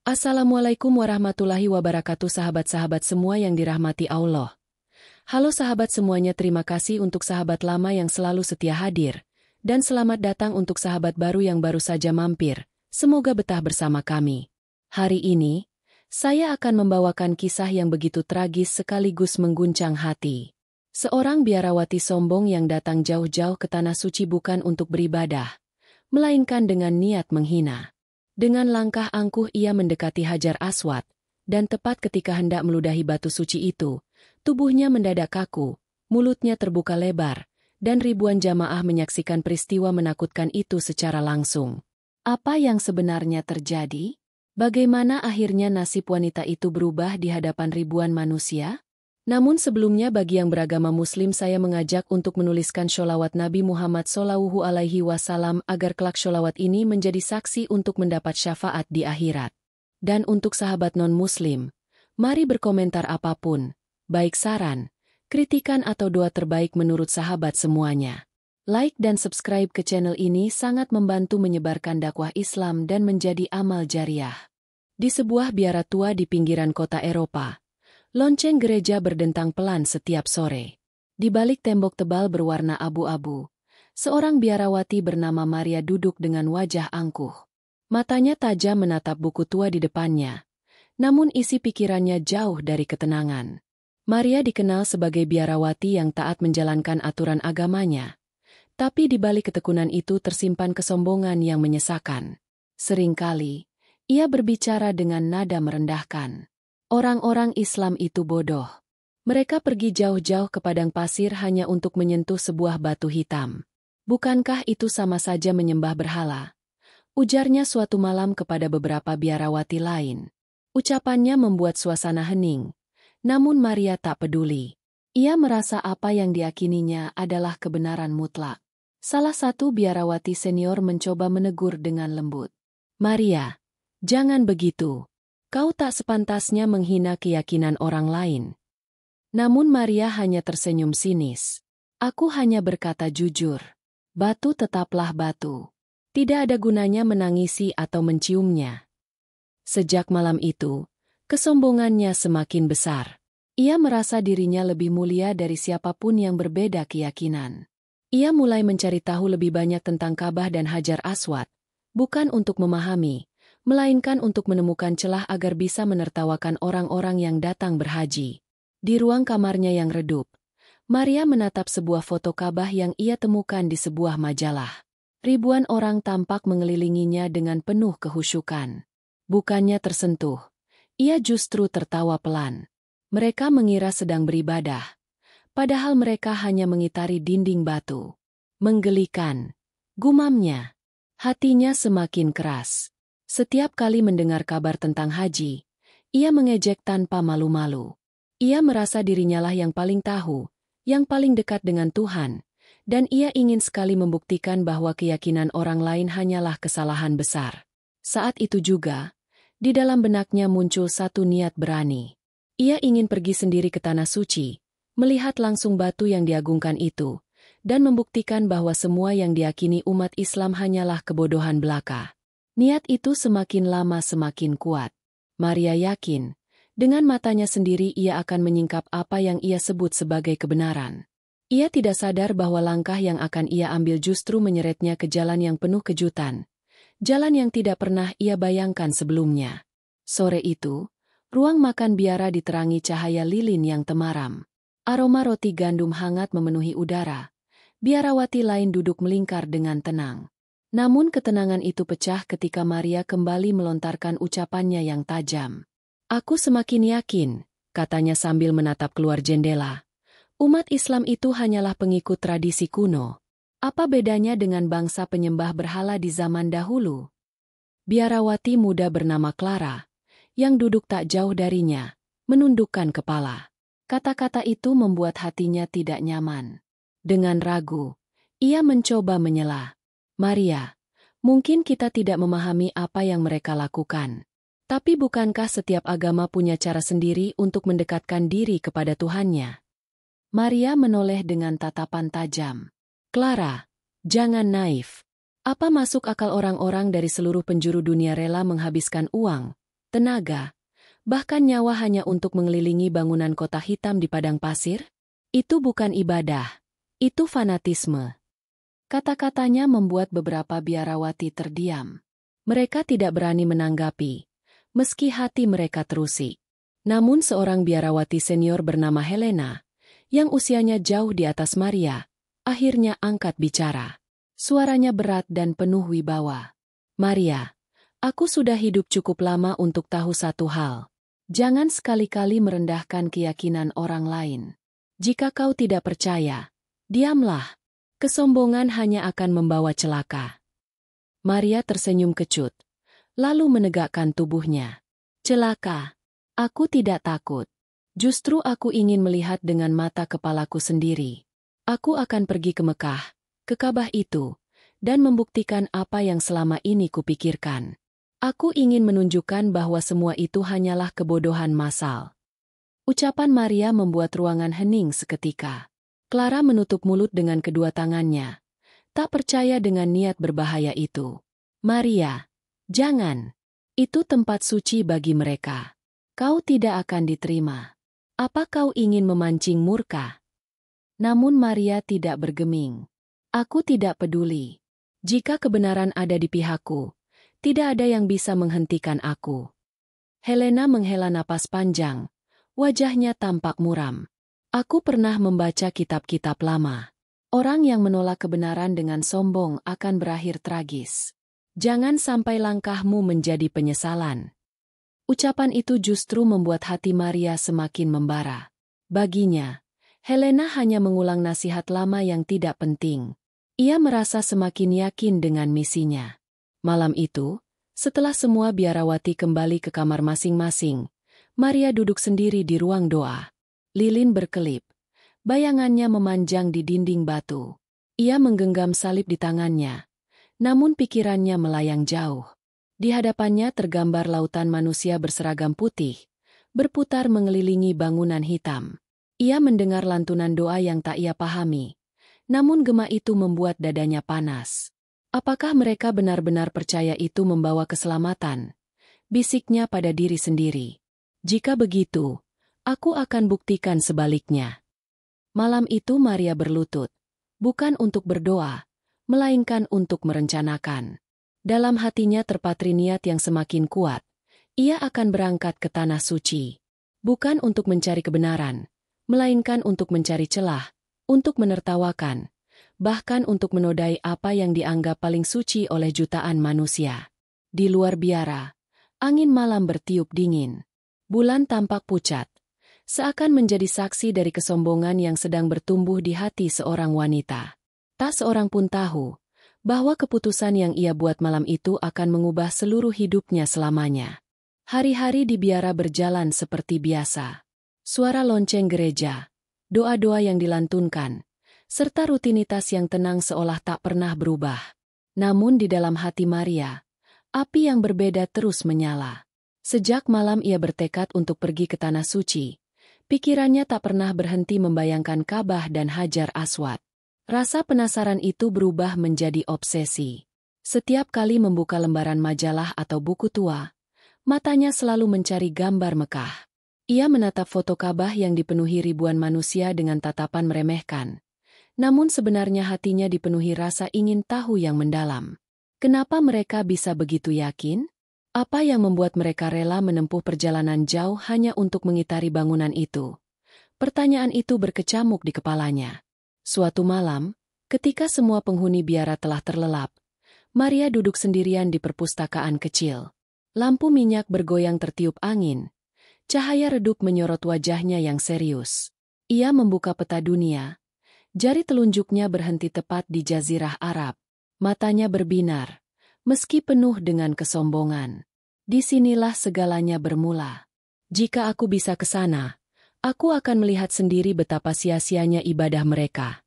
Assalamualaikum warahmatullahi wabarakatuh, sahabat-sahabat semua yang dirahmati Allah. Halo sahabat semuanya, terima kasih untuk sahabat lama yang selalu setia hadir. Dan selamat datang untuk sahabat baru yang baru saja mampir. Semoga betah bersama kami. Hari ini, saya akan membawakan kisah yang begitu tragis sekaligus mengguncang hati. Seorang biarawati sombong yang datang jauh-jauh ke Tanah Suci bukan untuk beribadah, melainkan dengan niat menghina. Dengan langkah angkuh ia mendekati Hajar Aswad, dan tepat ketika hendak meludahi batu suci itu, tubuhnya mendadak kaku, mulutnya terbuka lebar, dan ribuan jamaah menyaksikan peristiwa menakutkan itu secara langsung. Apa yang sebenarnya terjadi? Bagaimana akhirnya nasib wanita itu berubah di hadapan ribuan manusia? Namun sebelumnya bagi yang beragama Muslim saya mengajak untuk menuliskan sholawat Nabi Muhammad SAW agar kelak sholawat ini menjadi saksi untuk mendapat syafaat di akhirat. Dan untuk sahabat non-Muslim, mari berkomentar apapun, baik saran, kritikan atau doa terbaik menurut sahabat semuanya. Like dan subscribe ke channel ini sangat membantu menyebarkan dakwah Islam dan menjadi amal jariah. Di sebuah biara tua di pinggiran kota Eropa, lonceng gereja berdentang pelan setiap sore. Di balik tembok tebal berwarna abu-abu, seorang biarawati bernama Maria duduk dengan wajah angkuh. Matanya tajam menatap buku tua di depannya, namun isi pikirannya jauh dari ketenangan. Maria dikenal sebagai biarawati yang taat menjalankan aturan agamanya, tapi di balik ketekunan itu tersimpan kesombongan yang menyesakan. Seringkali, ia berbicara dengan nada merendahkan. Orang-orang Islam itu bodoh. Mereka pergi jauh-jauh ke padang pasir hanya untuk menyentuh sebuah batu hitam. Bukankah itu sama saja menyembah berhala? Ujarnya suatu malam kepada beberapa biarawati lain. Ucapannya membuat suasana hening. Namun Maria tak peduli. Ia merasa apa yang diyakininya adalah kebenaran mutlak. Salah satu biarawati senior mencoba menegur dengan lembut. "Maria, jangan begitu. Kau tak sepantasnya menghina keyakinan orang lain." Namun Maria hanya tersenyum sinis. "Aku hanya berkata jujur. Batu tetaplah batu. Tidak ada gunanya menangisi atau menciumnya." Sejak malam itu, kesombongannya semakin besar. Ia merasa dirinya lebih mulia dari siapapun yang berbeda keyakinan. Ia mulai mencari tahu lebih banyak tentang Ka'bah dan Hajar Aswad, bukan untuk memahami, melainkan untuk menemukan celah agar bisa menertawakan orang-orang yang datang berhaji. Di ruang kamarnya yang redup, Maria menatap sebuah foto Ka'bah yang ia temukan di sebuah majalah. Ribuan orang tampak mengelilinginya dengan penuh kehusyukan. Bukannya tersentuh, ia justru tertawa pelan. Mereka mengira sedang beribadah, padahal mereka hanya mengitari dinding batu. Menggelikan, gumamnya. Hatinya semakin keras. Setiap kali mendengar kabar tentang haji, ia mengejek tanpa malu-malu. Ia merasa dirinya lah yang paling tahu, yang paling dekat dengan Tuhan, dan ia ingin sekali membuktikan bahwa keyakinan orang lain hanyalah kesalahan besar. Saat itu juga, di dalam benaknya muncul satu niat berani. Ia ingin pergi sendiri ke Tanah Suci, melihat langsung batu yang diagungkan itu, dan membuktikan bahwa semua yang diyakini umat Islam hanyalah kebodohan belaka. Niat itu semakin lama semakin kuat. Maria yakin, dengan matanya sendiri ia akan menyingkap apa yang ia sebut sebagai kebenaran. Ia tidak sadar bahwa langkah yang akan ia ambil justru menyeretnya ke jalan yang penuh kejutan. Jalan yang tidak pernah ia bayangkan sebelumnya. Sore itu, ruang makan biara diterangi cahaya lilin yang temaram. Aroma roti gandum hangat memenuhi udara. Biarawati lain duduk melingkar dengan tenang. Namun ketenangan itu pecah ketika Maria kembali melontarkan ucapannya yang tajam. "Aku semakin yakin," katanya sambil menatap keluar jendela. "Umat Islam itu hanyalah pengikut tradisi kuno. Apa bedanya dengan bangsa penyembah berhala di zaman dahulu?" Biarawati muda bernama Clara, yang duduk tak jauh darinya, menundukkan kepala. Kata-kata itu membuat hatinya tidak nyaman. Dengan ragu, ia mencoba menyela. "Maria, mungkin kita tidak memahami apa yang mereka lakukan. Tapi bukankah setiap agama punya cara sendiri untuk mendekatkan diri kepada Tuhannya?" Maria menoleh dengan tatapan tajam. "Clara, jangan naif. Apa masuk akal orang-orang dari seluruh penjuru dunia rela menghabiskan uang, tenaga, bahkan nyawa hanya untuk mengelilingi bangunan kota hitam di padang pasir? Itu bukan ibadah. Itu fanatisme. Kata-katanya membuat beberapa biarawati terdiam. Mereka tidak berani menanggapi, meski hati mereka terusik. Namun seorang biarawati senior bernama Helena, yang usianya jauh di atas Maria, akhirnya angkat bicara. Suaranya berat dan penuh wibawa. Maria, aku sudah hidup cukup lama untuk tahu satu hal. Jangan sekali-kali merendahkan keyakinan orang lain. Jika kau tidak percaya, diamlah. Kesombongan hanya akan membawa celaka. Maria tersenyum kecut, lalu menegakkan tubuhnya. Celaka. Aku tidak takut. Justru aku ingin melihat dengan mata kepalaku sendiri. Aku akan pergi ke Mekah, ke Ka'bah itu, dan membuktikan apa yang selama ini kupikirkan. Aku ingin menunjukkan bahwa semua itu hanyalah kebodohan massal. Ucapan Maria membuat ruangan hening seketika. Clara menutup mulut dengan kedua tangannya, tak percaya dengan niat berbahaya itu. Maria, jangan. Itu tempat suci bagi mereka. Kau tidak akan diterima. Apa kau ingin memancing murka? Namun Maria tidak bergeming. Aku tidak peduli. Jika kebenaran ada di pihakku, tidak ada yang bisa menghentikan aku. Helena menghela napas panjang. Wajahnya tampak muram. Aku pernah membaca kitab-kitab lama. Orang yang menolak kebenaran dengan sombong akan berakhir tragis. Jangan sampai langkahmu menjadi penyesalan. Ucapan itu justru membuat hati Maria semakin membara. Baginya, Helena hanya mengulang nasihat lama yang tidak penting. Ia merasa semakin yakin dengan misinya. Malam itu, setelah semua biarawati kembali ke kamar masing-masing, Maria duduk sendiri di ruang doa. Lilin berkelip. Bayangannya memanjang di dinding batu. Ia menggenggam salib di tangannya. Namun pikirannya melayang jauh. Di hadapannya tergambar lautan manusia berseragam putih, berputar mengelilingi bangunan hitam. Ia mendengar lantunan doa yang tak ia pahami. Namun gema itu membuat dadanya panas. Apakah mereka benar-benar percaya itu membawa keselamatan? Bisiknya pada diri sendiri. Jika begitu, aku akan buktikan sebaliknya. Malam itu Maria berlutut, bukan untuk berdoa, melainkan untuk merencanakan. Dalam hatinya terpatri niat yang semakin kuat. Ia akan berangkat ke tanah suci. Bukan untuk mencari kebenaran, melainkan untuk mencari celah, untuk menertawakan, bahkan untuk menodai apa yang dianggap paling suci oleh jutaan manusia. Di luar biara, angin malam bertiup dingin. Bulan tampak pucat, seakan menjadi saksi dari kesombongan yang sedang bertumbuh di hati seorang wanita. Tak seorang pun tahu bahwa keputusan yang ia buat malam itu akan mengubah seluruh hidupnya selamanya. Hari-hari di biara berjalan seperti biasa. Suara lonceng gereja, doa-doa yang dilantunkan, serta rutinitas yang tenang seolah tak pernah berubah. Namun di dalam hati Maria, api yang berbeda terus menyala. Sejak malam ia bertekad untuk pergi ke tanah suci. Pikirannya tak pernah berhenti membayangkan Ka'bah dan Hajar Aswad. Rasa penasaran itu berubah menjadi obsesi. Setiap kali membuka lembaran majalah atau buku tua, matanya selalu mencari gambar Mekah. Ia menatap foto Ka'bah yang dipenuhi ribuan manusia dengan tatapan meremehkan. Namun sebenarnya hatinya dipenuhi rasa ingin tahu yang mendalam. Kenapa mereka bisa begitu yakin? Apa yang membuat mereka rela menempuh perjalanan jauh hanya untuk mengitari bangunan itu? Pertanyaan itu berkecamuk di kepalanya. Suatu malam, ketika semua penghuni biara telah terlelap, Maria duduk sendirian di perpustakaan kecil. Lampu minyak bergoyang tertiup angin. Cahaya redup menyorot wajahnya yang serius. Ia membuka peta dunia. Jari telunjuknya berhenti tepat di Jazirah Arab. Matanya berbinar, meski penuh dengan kesombongan. Disinilah segalanya bermula. Jika aku bisa ke sana, aku akan melihat sendiri betapa sia-sianya ibadah mereka.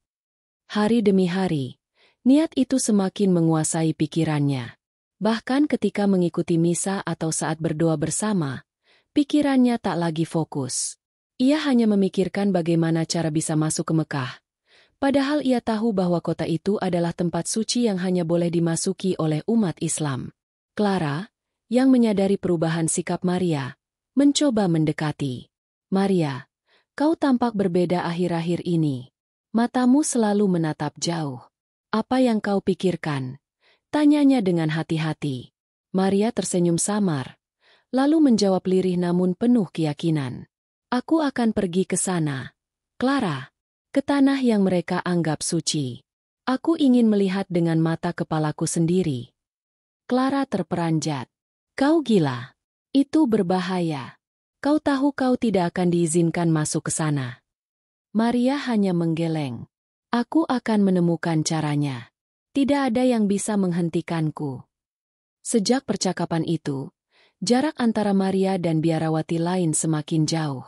Hari demi hari, niat itu semakin menguasai pikirannya. Bahkan ketika mengikuti misa atau saat berdoa bersama, pikirannya tak lagi fokus. Ia hanya memikirkan bagaimana cara bisa masuk ke Mekah. Padahal ia tahu bahwa kota itu adalah tempat suci yang hanya boleh dimasuki oleh umat Islam. Clara, yang menyadari perubahan sikap Maria, mencoba mendekati. Maria, kau tampak berbeda akhir-akhir ini. Matamu selalu menatap jauh. Apa yang kau pikirkan? Tanyanya dengan hati-hati. Maria tersenyum samar, lalu menjawab lirih namun penuh keyakinan. Aku akan pergi ke sana, Clara, ke tanah yang mereka anggap suci. Aku ingin melihat dengan mata kepalaku sendiri. Clara terperanjat. Kau gila. Itu berbahaya. Kau tahu kau tidak akan diizinkan masuk ke sana. Maria hanya menggeleng. Aku akan menemukan caranya. Tidak ada yang bisa menghentikanku. Sejak percakapan itu, jarak antara Maria dan biarawati lain semakin jauh.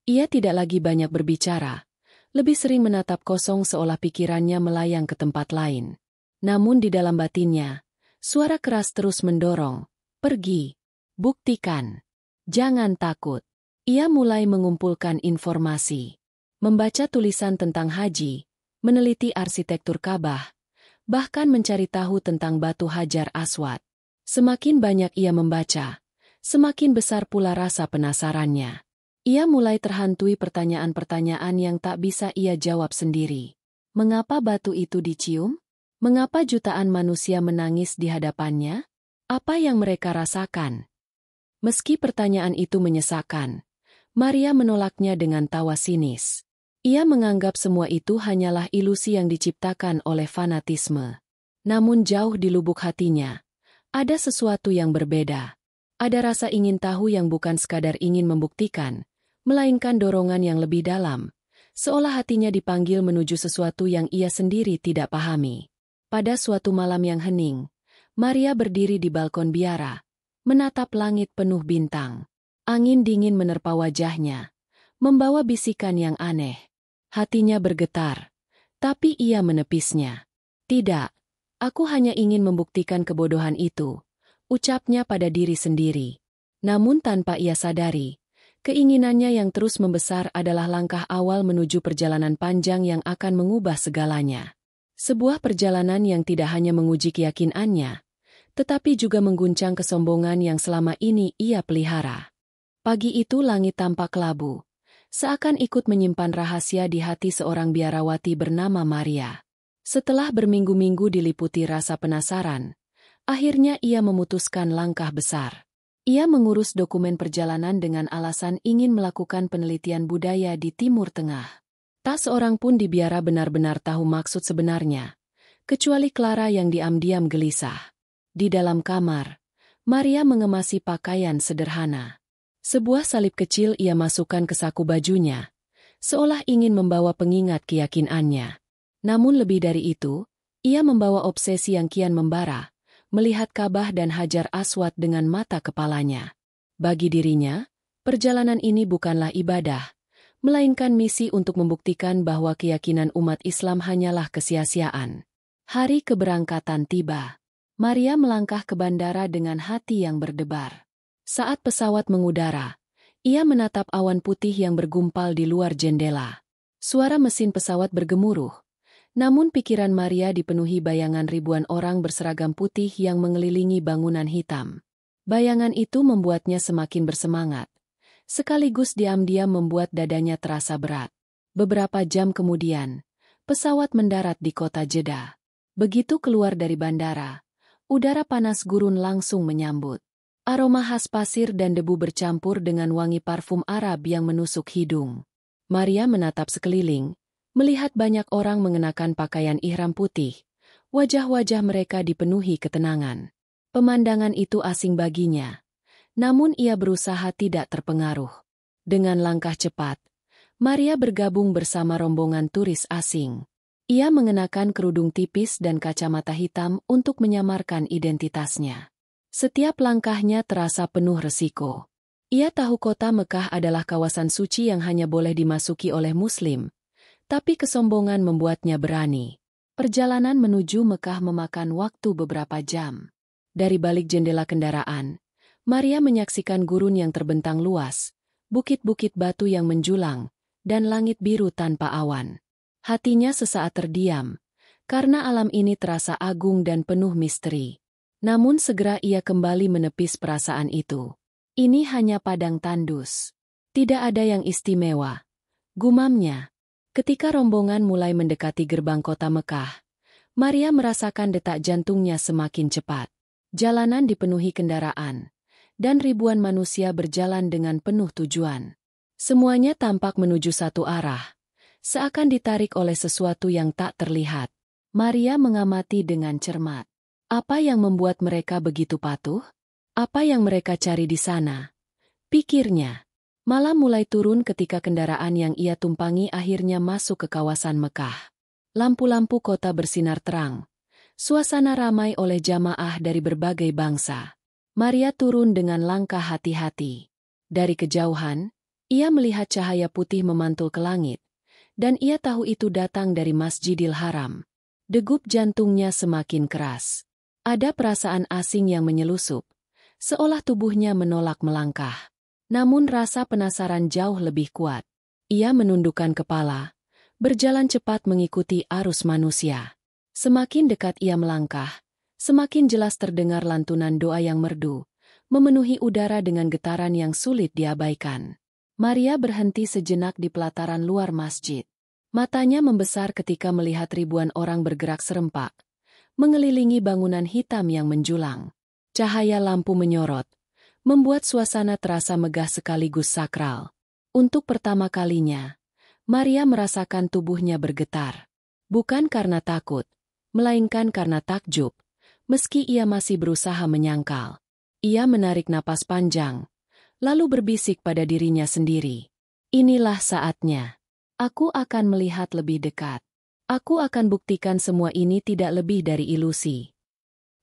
Ia tidak lagi banyak berbicara. Lebih sering menatap kosong seolah pikirannya melayang ke tempat lain. Namun di dalam batinnya, suara keras terus mendorong, pergi, buktikan, jangan takut. Ia mulai mengumpulkan informasi, membaca tulisan tentang haji, meneliti arsitektur Ka'bah, bahkan mencari tahu tentang batu Hajar Aswad. Semakin banyak ia membaca, semakin besar pula rasa penasarannya. Ia mulai terhantui pertanyaan-pertanyaan yang tak bisa ia jawab sendiri. Mengapa batu itu dicium? Mengapa jutaan manusia menangis di hadapannya? Apa yang mereka rasakan? Meski pertanyaan itu menyesakkan, Maria menolaknya dengan tawa sinis. Ia menganggap semua itu hanyalah ilusi yang diciptakan oleh fanatisme. Namun jauh di lubuk hatinya, ada sesuatu yang berbeda. Ada rasa ingin tahu yang bukan sekadar ingin membuktikan, melainkan dorongan yang lebih dalam, seolah hatinya dipanggil menuju sesuatu yang ia sendiri tidak pahami. Pada suatu malam yang hening, Maria berdiri di balkon biara, menatap langit penuh bintang. Angin dingin menerpa wajahnya, membawa bisikan yang aneh. Hatinya bergetar, tapi ia menepisnya. Tidak, aku hanya ingin membuktikan kebodohan itu, ucapnya pada diri sendiri. Namun tanpa ia sadari, keinginannya yang terus membesar adalah langkah awal menuju perjalanan panjang yang akan mengubah segalanya. Sebuah perjalanan yang tidak hanya menguji keyakinannya, tetapi juga mengguncang kesombongan yang selama ini ia pelihara. Pagi itu langit tampak kelabu, seakan ikut menyimpan rahasia di hati seorang biarawati bernama Maria. Setelah berminggu-minggu diliputi rasa penasaran, akhirnya ia memutuskan langkah besar. Ia mengurus dokumen perjalanan dengan alasan ingin melakukan penelitian budaya di Timur Tengah. Tak seorang pun di biara benar-benar tahu maksud sebenarnya, kecuali Clara yang diam-diam gelisah. Di dalam kamar, Maria mengemasi pakaian sederhana. Sebuah salib kecil ia masukkan ke saku bajunya, seolah ingin membawa pengingat keyakinannya. Namun lebih dari itu, ia membawa obsesi yang kian membara, melihat Ka'bah dan Hajar Aswad dengan mata kepalanya. Bagi dirinya, perjalanan ini bukanlah ibadah, melainkan misi untuk membuktikan bahwa keyakinan umat Islam hanyalah kesia-siaan. Hari keberangkatan tiba. Maria melangkah ke bandara dengan hati yang berdebar. Saat pesawat mengudara, ia menatap awan putih yang bergumpal di luar jendela. Suara mesin pesawat bergemuruh. Namun pikiran Maria dipenuhi bayangan ribuan orang berseragam putih yang mengelilingi bangunan hitam. Bayangan itu membuatnya semakin bersemangat, sekaligus diam-diam membuat dadanya terasa berat. Beberapa jam kemudian, pesawat mendarat di kota Jeddah. Begitu keluar dari bandara, udara panas gurun langsung menyambut. Aroma khas pasir dan debu bercampur dengan wangi parfum Arab yang menusuk hidung. Maria menatap sekeliling, melihat banyak orang mengenakan pakaian ihram putih, wajah-wajah mereka dipenuhi ketenangan. Pemandangan itu asing baginya, namun ia berusaha tidak terpengaruh. Dengan langkah cepat, Maria bergabung bersama rombongan turis asing. Ia mengenakan kerudung tipis dan kacamata hitam untuk menyamarkan identitasnya. Setiap langkahnya terasa penuh resiko. Ia tahu kota Mekah adalah kawasan suci yang hanya boleh dimasuki oleh Muslim, tapi kesombongan membuatnya berani. Perjalanan menuju Mekah memakan waktu beberapa jam. Dari balik jendela kendaraan, Maria menyaksikan gurun yang terbentang luas, bukit-bukit batu yang menjulang, dan langit biru tanpa awan. Hatinya sesaat terdiam, karena alam ini terasa agung dan penuh misteri. Namun segera ia kembali menepis perasaan itu. Ini hanya padang tandus. Tidak ada yang istimewa. Gumamnya. Ketika rombongan mulai mendekati gerbang kota Mekah, Maria merasakan detak jantungnya semakin cepat. Jalanan dipenuhi kendaraan, dan ribuan manusia berjalan dengan penuh tujuan. Semuanya tampak menuju satu arah, seakan ditarik oleh sesuatu yang tak terlihat. Maria mengamati dengan cermat. Apa yang membuat mereka begitu patuh? Apa yang mereka cari di sana? Pikirnya. Malam mulai turun ketika kendaraan yang ia tumpangi akhirnya masuk ke kawasan Mekah. Lampu-lampu kota bersinar terang. Suasana ramai oleh jamaah dari berbagai bangsa. Maria turun dengan langkah hati-hati. Dari kejauhan, ia melihat cahaya putih memantul ke langit, dan ia tahu itu datang dari Masjidil Haram. Degup jantungnya semakin keras. Ada perasaan asing yang menyelusup, seolah tubuhnya menolak melangkah. Namun rasa penasaran jauh lebih kuat. Ia menundukkan kepala, berjalan cepat mengikuti arus manusia. Semakin dekat ia melangkah, semakin jelas terdengar lantunan doa yang merdu, memenuhi udara dengan getaran yang sulit diabaikan. Maria berhenti sejenak di pelataran luar masjid. Matanya membesar ketika melihat ribuan orang bergerak serempak, mengelilingi bangunan hitam yang menjulang. Cahaya lampu menyorot, membuat suasana terasa megah sekaligus sakral. Untuk pertama kalinya, Maria merasakan tubuhnya bergetar. Bukan karena takut, melainkan karena takjub, meski ia masih berusaha menyangkal. Ia menarik napas panjang, lalu berbisik pada dirinya sendiri. Inilah saatnya. Aku akan melihat lebih dekat. Aku akan buktikan semua ini tidak lebih dari ilusi.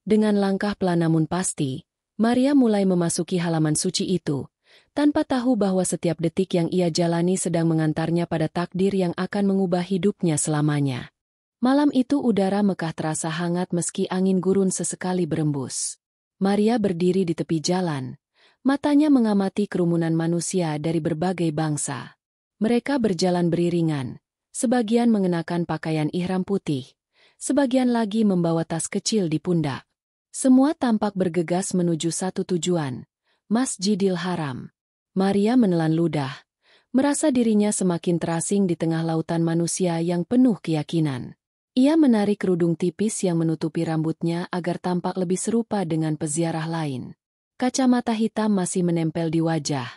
Dengan langkah pelan namun pasti, Maria mulai memasuki halaman suci itu, tanpa tahu bahwa setiap detik yang ia jalani sedang mengantarnya pada takdir yang akan mengubah hidupnya selamanya. Malam itu udara Mekah terasa hangat meski angin gurun sesekali berembus. Maria berdiri di tepi jalan, matanya mengamati kerumunan manusia dari berbagai bangsa. Mereka berjalan beriringan, sebagian mengenakan pakaian ihram putih, sebagian lagi membawa tas kecil di pundak. Semua tampak bergegas menuju satu tujuan, Masjidil Haram. Maria menelan ludah, merasa dirinya semakin terasing di tengah lautan manusia yang penuh keyakinan. Ia menarik kerudung tipis yang menutupi rambutnya agar tampak lebih serupa dengan peziarah lain. Kacamata hitam masih menempel di wajah,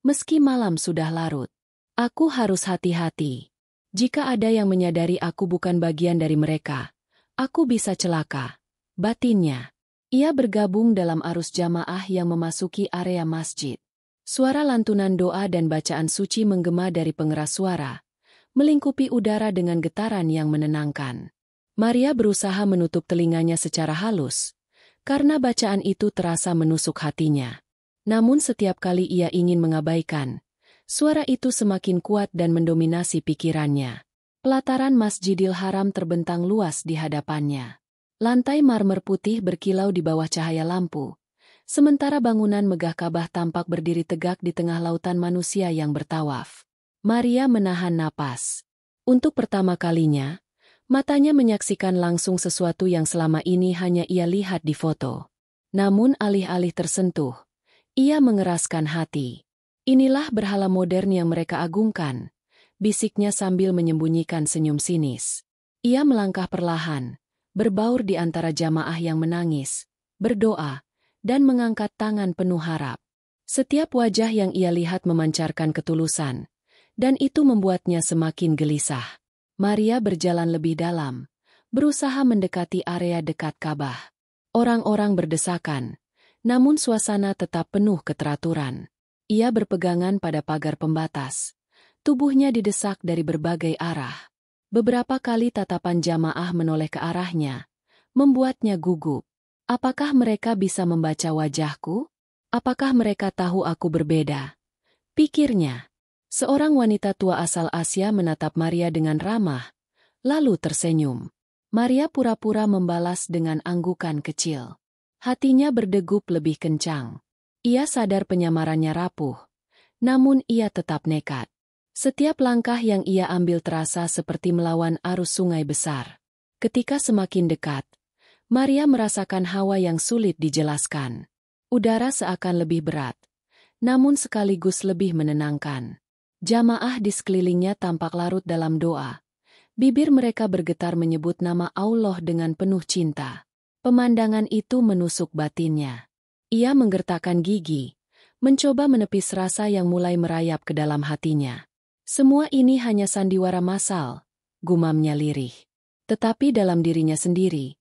meski malam sudah larut. Aku harus hati-hati. Jika ada yang menyadari aku bukan bagian dari mereka, aku bisa celaka. Batinnya. Ia bergabung dalam arus jamaah yang memasuki area masjid. Suara lantunan doa dan bacaan suci menggema dari pengeras suara, melingkupi udara dengan getaran yang menenangkan. Maria berusaha menutup telinganya secara halus, karena bacaan itu terasa menusuk hatinya. Namun setiap kali ia ingin mengabaikan, suara itu semakin kuat dan mendominasi pikirannya. Pelataran Masjidil Haram terbentang luas di hadapannya. Lantai marmer putih berkilau di bawah cahaya lampu, sementara bangunan megah Ka'bah tampak berdiri tegak di tengah lautan manusia yang bertawaf. Maria menahan napas. Untuk pertama kalinya, matanya menyaksikan langsung sesuatu yang selama ini hanya ia lihat di foto. Namun alih-alih tersentuh, ia mengeraskan hati. Inilah berhala modern yang mereka agungkan, bisiknya sambil menyembunyikan senyum sinis. Ia melangkah perlahan, berbaur di antara jamaah yang menangis, berdoa, dan mengangkat tangan penuh harap. Setiap wajah yang ia lihat memancarkan ketulusan, dan itu membuatnya semakin gelisah. Maria berjalan lebih dalam, berusaha mendekati area dekat Ka'bah. Orang-orang berdesakan, namun suasana tetap penuh keteraturan. Ia berpegangan pada pagar pembatas. Tubuhnya didesak dari berbagai arah. Beberapa kali tatapan jamaah menoleh ke arahnya, membuatnya gugup. Apakah mereka bisa membaca wajahku? Apakah mereka tahu aku berbeda? Pikirnya. Seorang wanita tua asal Asia menatap Maria dengan ramah, lalu tersenyum. Maria pura-pura membalas dengan anggukan kecil. Hatinya berdegup lebih kencang. Ia sadar penyamarannya rapuh, namun ia tetap nekat. Setiap langkah yang ia ambil terasa seperti melawan arus sungai besar. Ketika semakin dekat, Maria merasakan hawa yang sulit dijelaskan. Udara seakan lebih berat, namun sekaligus lebih menenangkan. Jamaah di sekelilingnya tampak larut dalam doa. Bibir mereka bergetar menyebut nama Allah dengan penuh cinta. Pemandangan itu menusuk batinnya. Ia menggertakkan gigi, mencoba menepis rasa yang mulai merayap ke dalam hatinya. Semua ini hanya sandiwara massal, gumamnya lirih. Tetapi dalam dirinya sendiri,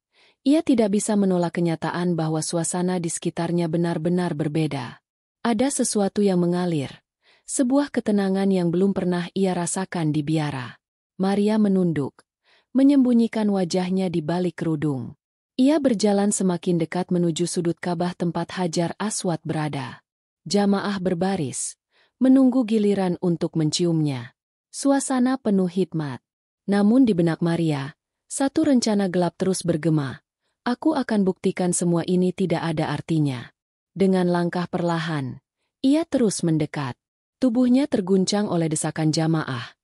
ia tidak bisa menolak kenyataan bahwa suasana di sekitarnya benar-benar berbeda. Ada sesuatu yang mengalir, sebuah ketenangan yang belum pernah ia rasakan di biara. Maria menunduk, menyembunyikan wajahnya di balik kerudung. Ia berjalan semakin dekat menuju sudut Ka'bah tempat Hajar Aswad berada. Jamaah berbaris, menunggu giliran untuk menciumnya. Suasana penuh hikmat. Namun di benak Maria, satu rencana gelap terus bergema. Aku akan buktikan semua ini tidak ada artinya. Dengan langkah perlahan, ia terus mendekat. Tubuhnya terguncang oleh desakan jamaah.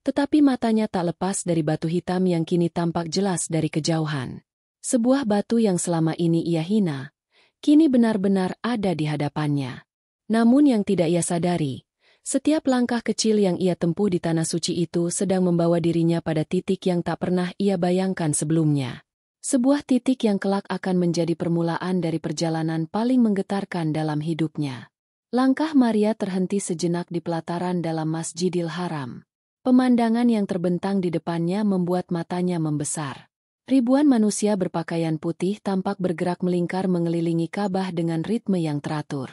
Tetapi matanya tak lepas dari batu hitam yang kini tampak jelas dari kejauhan. Sebuah batu yang selama ini ia hina, kini benar-benar ada di hadapannya. Namun yang tidak ia sadari, setiap langkah kecil yang ia tempuh di tanah suci itu sedang membawa dirinya pada titik yang tak pernah ia bayangkan sebelumnya. Sebuah titik yang kelak akan menjadi permulaan dari perjalanan paling menggetarkan dalam hidupnya. Langkah Maria terhenti sejenak di pelataran dalam Masjidil Haram. Pemandangan yang terbentang di depannya membuat matanya membesar. Ribuan manusia berpakaian putih tampak bergerak melingkar mengelilingi Ka'bah dengan ritme yang teratur.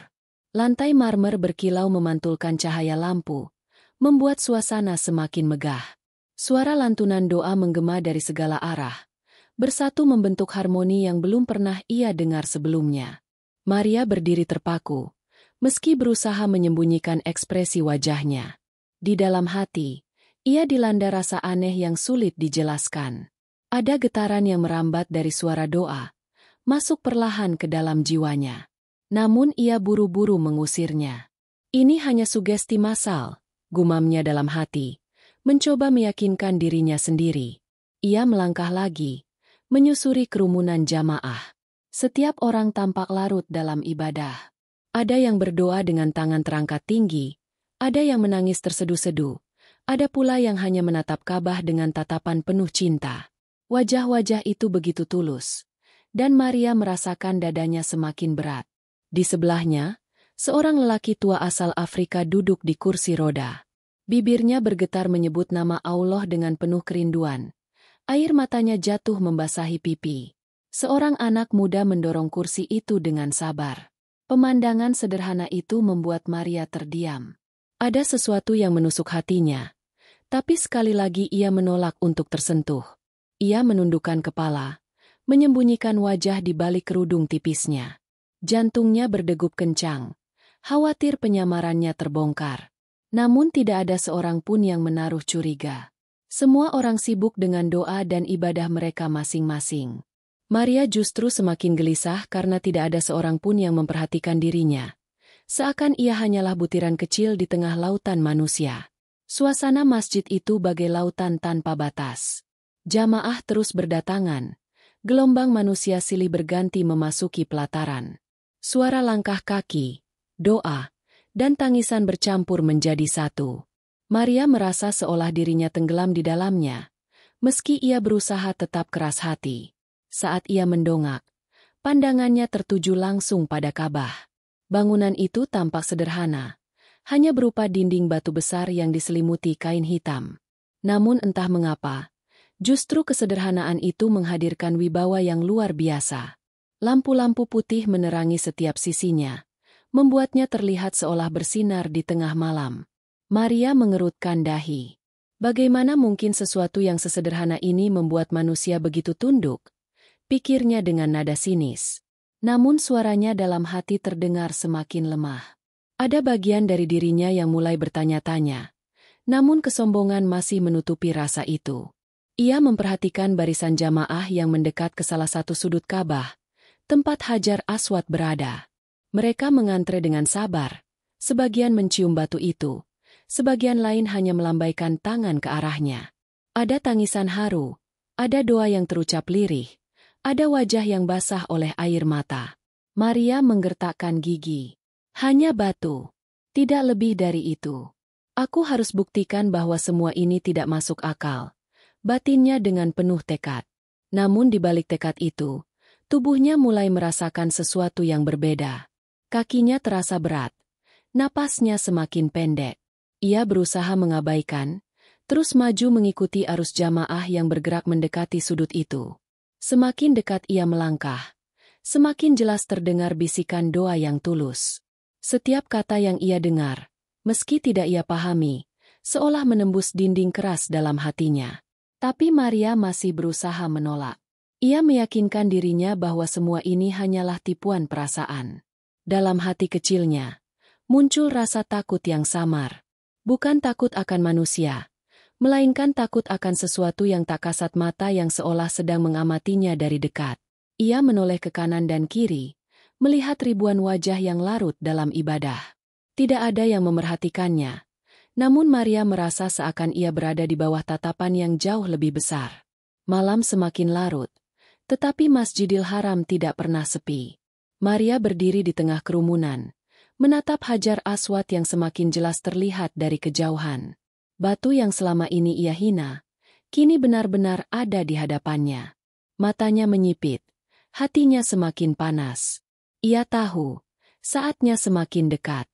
Lantai marmer berkilau memantulkan cahaya lampu, membuat suasana semakin megah. Suara lantunan doa menggema dari segala arah, bersatu membentuk harmoni yang belum pernah ia dengar sebelumnya. Maria berdiri terpaku, meski berusaha menyembunyikan ekspresi wajahnya. Di dalam hati, ia dilanda rasa aneh yang sulit dijelaskan. Ada getaran yang merambat dari suara doa, masuk perlahan ke dalam jiwanya. Namun ia buru-buru mengusirnya. Ini hanya sugesti massal, gumamnya dalam hati, mencoba meyakinkan dirinya sendiri. Ia melangkah lagi, menyusuri kerumunan jamaah. Setiap orang tampak larut dalam ibadah. Ada yang berdoa dengan tangan terangkat tinggi, ada yang menangis terseduh-seduh, ada pula yang hanya menatap Ka'bah dengan tatapan penuh cinta. Wajah-wajah itu begitu tulus, dan Maria merasakan dadanya semakin berat. Di sebelahnya, seorang lelaki tua asal Afrika duduk di kursi roda. Bibirnya bergetar menyebut nama Allah dengan penuh kerinduan. Air matanya jatuh membasahi pipi. Seorang anak muda mendorong kursi itu dengan sabar. Pemandangan sederhana itu membuat Maria terdiam. Ada sesuatu yang menusuk hatinya, tapi sekali lagi ia menolak untuk tersentuh. Ia menundukkan kepala, menyembunyikan wajah di balik kerudung tipisnya. Jantungnya berdegup kencang, khawatir penyamarannya terbongkar. Namun tidak ada seorang pun yang menaruh curiga. Semua orang sibuk dengan doa dan ibadah mereka masing-masing. Maria justru semakin gelisah karena tidak ada seorang pun yang memperhatikan dirinya. Seakan ia hanyalah butiran kecil di tengah lautan manusia. Suasana masjid itu bagai lautan tanpa batas. Jamaah terus berdatangan. Gelombang manusia silih berganti memasuki pelataran. Suara langkah kaki, doa, dan tangisan bercampur menjadi satu. Maria merasa seolah dirinya tenggelam di dalamnya, meski ia berusaha tetap keras hati. Saat ia mendongak, pandangannya tertuju langsung pada Ka'bah. Bangunan itu tampak sederhana, hanya berupa dinding batu besar yang diselimuti kain hitam. Namun entah mengapa, justru kesederhanaan itu menghadirkan wibawa yang luar biasa. Lampu-lampu putih menerangi setiap sisinya, membuatnya terlihat seolah bersinar di tengah malam. Maria mengerutkan dahi. Bagaimana mungkin sesuatu yang sesederhana ini membuat manusia begitu tunduk? Pikirnya dengan nada sinis. Namun suaranya dalam hati terdengar semakin lemah. Ada bagian dari dirinya yang mulai bertanya-tanya. Namun kesombongan masih menutupi rasa itu. Ia memperhatikan barisan jamaah yang mendekat ke salah satu sudut Ka'bah, tempat Hajar Aswad berada. Mereka mengantre dengan sabar, sebagian mencium batu itu. Sebagian lain hanya melambaikan tangan ke arahnya. Ada tangisan haru, ada doa yang terucap lirih, Ada wajah yang basah oleh air mata. Maria menggertakkan gigi. Hanya batu. Tidak lebih dari itu. Aku harus buktikan bahwa semua ini tidak masuk akal. Batinnya dengan penuh tekad. Namun di balik tekad itu, tubuhnya mulai merasakan sesuatu yang berbeda. Kakinya terasa berat. Napasnya semakin pendek. Ia berusaha mengabaikan, terus maju mengikuti arus jamaah yang bergerak mendekati sudut itu. Semakin dekat ia melangkah, semakin jelas terdengar bisikan doa yang tulus. Setiap kata yang ia dengar, meski tidak ia pahami, seolah menembus dinding keras dalam hatinya. Tapi Maria masih berusaha menolak. Ia meyakinkan dirinya bahwa semua ini hanyalah tipuan perasaan. Dalam hati kecilnya, muncul rasa takut yang samar. Bukan takut akan manusia, melainkan takut akan sesuatu yang tak kasat mata yang seolah sedang mengamatinya dari dekat. Ia menoleh ke kanan dan kiri, melihat ribuan wajah yang larut dalam ibadah. Tidak ada yang memerhatikannya, namun Maria merasa seakan ia berada di bawah tatapan yang jauh lebih besar. Malam semakin larut, tetapi Masjidil Haram tidak pernah sepi. Maria berdiri di tengah kerumunan, menatap Hajar Aswad yang semakin jelas terlihat dari kejauhan. Batu yang selama ini ia hina, kini benar-benar ada di hadapannya. Matanya menyipit, hatinya semakin panas. Ia tahu, saatnya semakin dekat.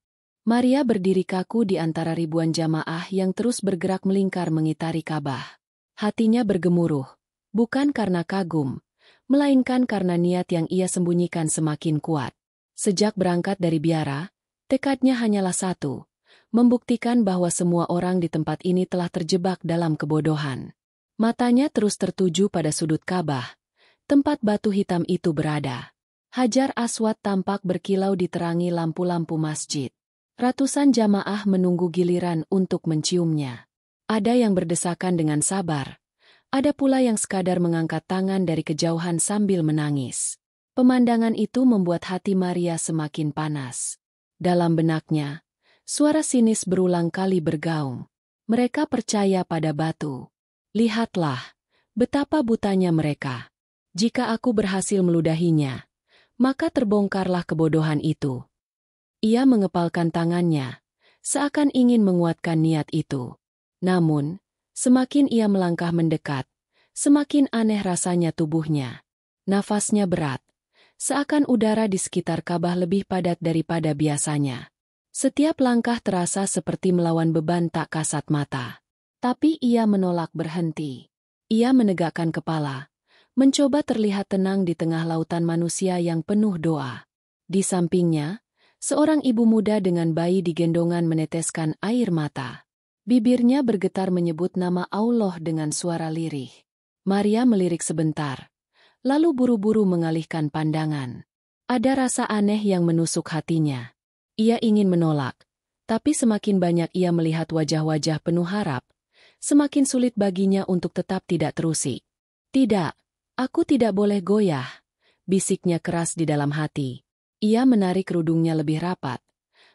Maria berdiri kaku di antara ribuan jamaah yang terus bergerak melingkar mengitari Ka'bah. Hatinya bergemuruh, bukan karena kagum, melainkan karena niat yang ia sembunyikan semakin kuat. Sejak berangkat dari biara, tekadnya hanyalah satu. Membuktikan bahwa semua orang di tempat ini telah terjebak dalam kebodohan. Matanya terus tertuju pada sudut Ka'bah, tempat batu hitam itu berada. Hajar Aswad tampak berkilau diterangi lampu-lampu masjid. Ratusan jamaah menunggu giliran untuk menciumnya. Ada yang berdesakan dengan sabar. Ada pula yang sekadar mengangkat tangan dari kejauhan sambil menangis. Pemandangan itu membuat hati Maria semakin panas. Dalam benaknya, suara sinis berulang kali bergaung. Mereka percaya pada batu. Lihatlah, betapa butanya mereka. Jika aku berhasil meludahinya, maka terbongkarlah kebodohan itu. Ia mengepalkan tangannya, seakan ingin menguatkan niat itu. Namun, semakin ia melangkah mendekat, semakin aneh rasanya tubuhnya. Nafasnya berat, seakan udara di sekitar Ka'bah lebih padat daripada biasanya. Setiap langkah terasa seperti melawan beban tak kasat mata. Tapi ia menolak berhenti. Ia menegakkan kepala, mencoba terlihat tenang di tengah lautan manusia yang penuh doa. Di sampingnya, seorang ibu muda dengan bayi digendongan meneteskan air mata. Bibirnya bergetar menyebut nama Allah dengan suara lirih. Maria melirik sebentar, lalu buru-buru mengalihkan pandangan. Ada rasa aneh yang menusuk hatinya. Ia ingin menolak, tapi semakin banyak ia melihat wajah-wajah penuh harap, semakin sulit baginya untuk tetap tidak terusik. Tidak, aku tidak boleh goyah, bisiknya keras di dalam hati. Ia menarik kerudungnya lebih rapat,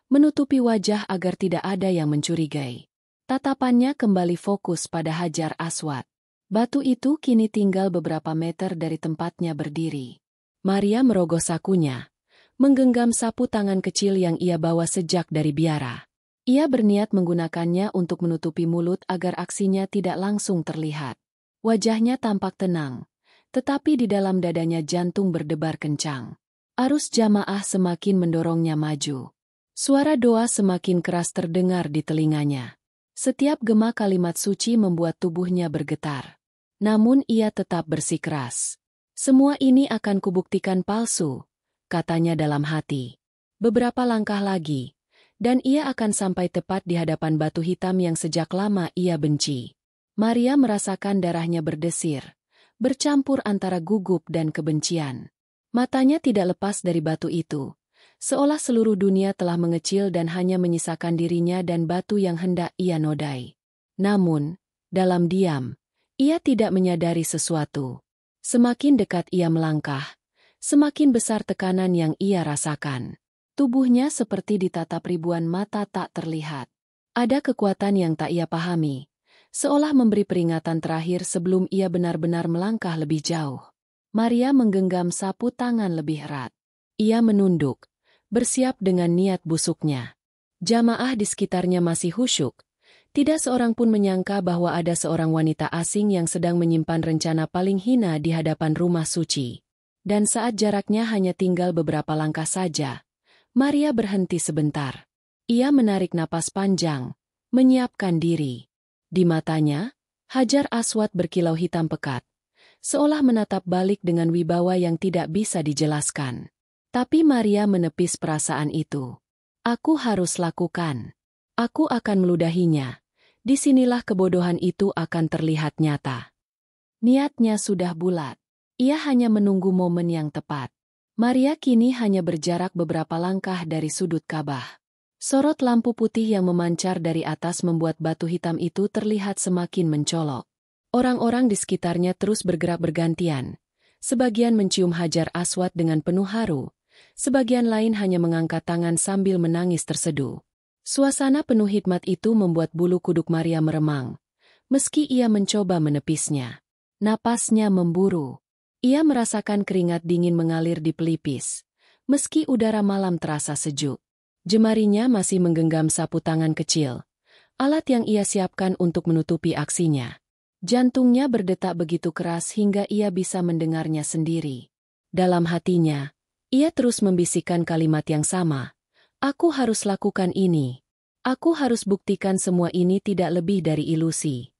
menutupi wajah agar tidak ada yang mencurigai. Tatapannya kembali fokus pada Hajar Aswad. Batu itu kini tinggal beberapa meter dari tempatnya berdiri. Maria merogoh sakunya, menggenggam sapu tangan kecil yang ia bawa sejak dari biara. Ia berniat menggunakannya untuk menutupi mulut agar aksinya tidak langsung terlihat. Wajahnya tampak tenang, tetapi di dalam dadanya jantung berdebar kencang. Arus jamaah semakin mendorongnya maju. Suara doa semakin keras terdengar di telinganya. Setiap gema kalimat suci membuat tubuhnya bergetar. Namun ia tetap bersikeras. Semua ini akan kubuktikan palsu, katanya dalam hati. Beberapa langkah lagi, dan ia akan sampai tepat di hadapan batu hitam yang sejak lama ia benci. Maria merasakan darahnya berdesir, bercampur antara gugup dan kebencian. Matanya tidak lepas dari batu itu, seolah seluruh dunia telah mengecil dan hanya menyisakan dirinya dan batu yang hendak ia nodai. Namun, dalam diam, ia tidak menyadari sesuatu. Semakin dekat ia melangkah, semakin besar tekanan yang ia rasakan. Tubuhnya seperti ditatap ribuan mata tak terlihat. Ada kekuatan yang tak ia pahami, seolah memberi peringatan terakhir sebelum ia benar-benar melangkah lebih jauh. Maria menggenggam sapu tangan lebih erat. Ia menunduk, bersiap dengan niat busuknya. Jamaah di sekitarnya masih khusyuk. Tidak seorang pun menyangka bahwa ada seorang wanita asing yang sedang menyimpan rencana paling hina di hadapan rumah suci. Dan saat jaraknya hanya tinggal beberapa langkah saja, Maria berhenti sebentar. Ia menarik napas panjang, menyiapkan diri. Di matanya, Hajar Aswad berkilau hitam pekat, seolah menatap balik dengan wibawa yang tidak bisa dijelaskan. Tapi Maria menepis perasaan itu. Aku harus lakukan. Aku akan meludahinya. Disinilah kebodohan itu akan terlihat nyata. Niatnya sudah bulat. Ia hanya menunggu momen yang tepat. Maria kini hanya berjarak beberapa langkah dari sudut Ka'bah. Sorot lampu putih yang memancar dari atas membuat batu hitam itu terlihat semakin mencolok. Orang-orang di sekitarnya terus bergerak bergantian. Sebagian mencium Hajar Aswad dengan penuh haru, sebagian lain hanya mengangkat tangan sambil menangis terseduh. Suasana penuh hikmat itu membuat bulu kuduk Maria meremang, meski ia mencoba menepisnya. Napasnya memburu. Ia merasakan keringat dingin mengalir di pelipis, meski udara malam terasa sejuk. Jemarinya masih menggenggam sapu tangan kecil, alat yang ia siapkan untuk menutupi aksinya. Jantungnya berdetak begitu keras hingga ia bisa mendengarnya sendiri. Dalam hatinya, ia terus membisikkan kalimat yang sama. Aku harus lakukan ini. Aku harus buktikan semua ini tidak lebih dari ilusi.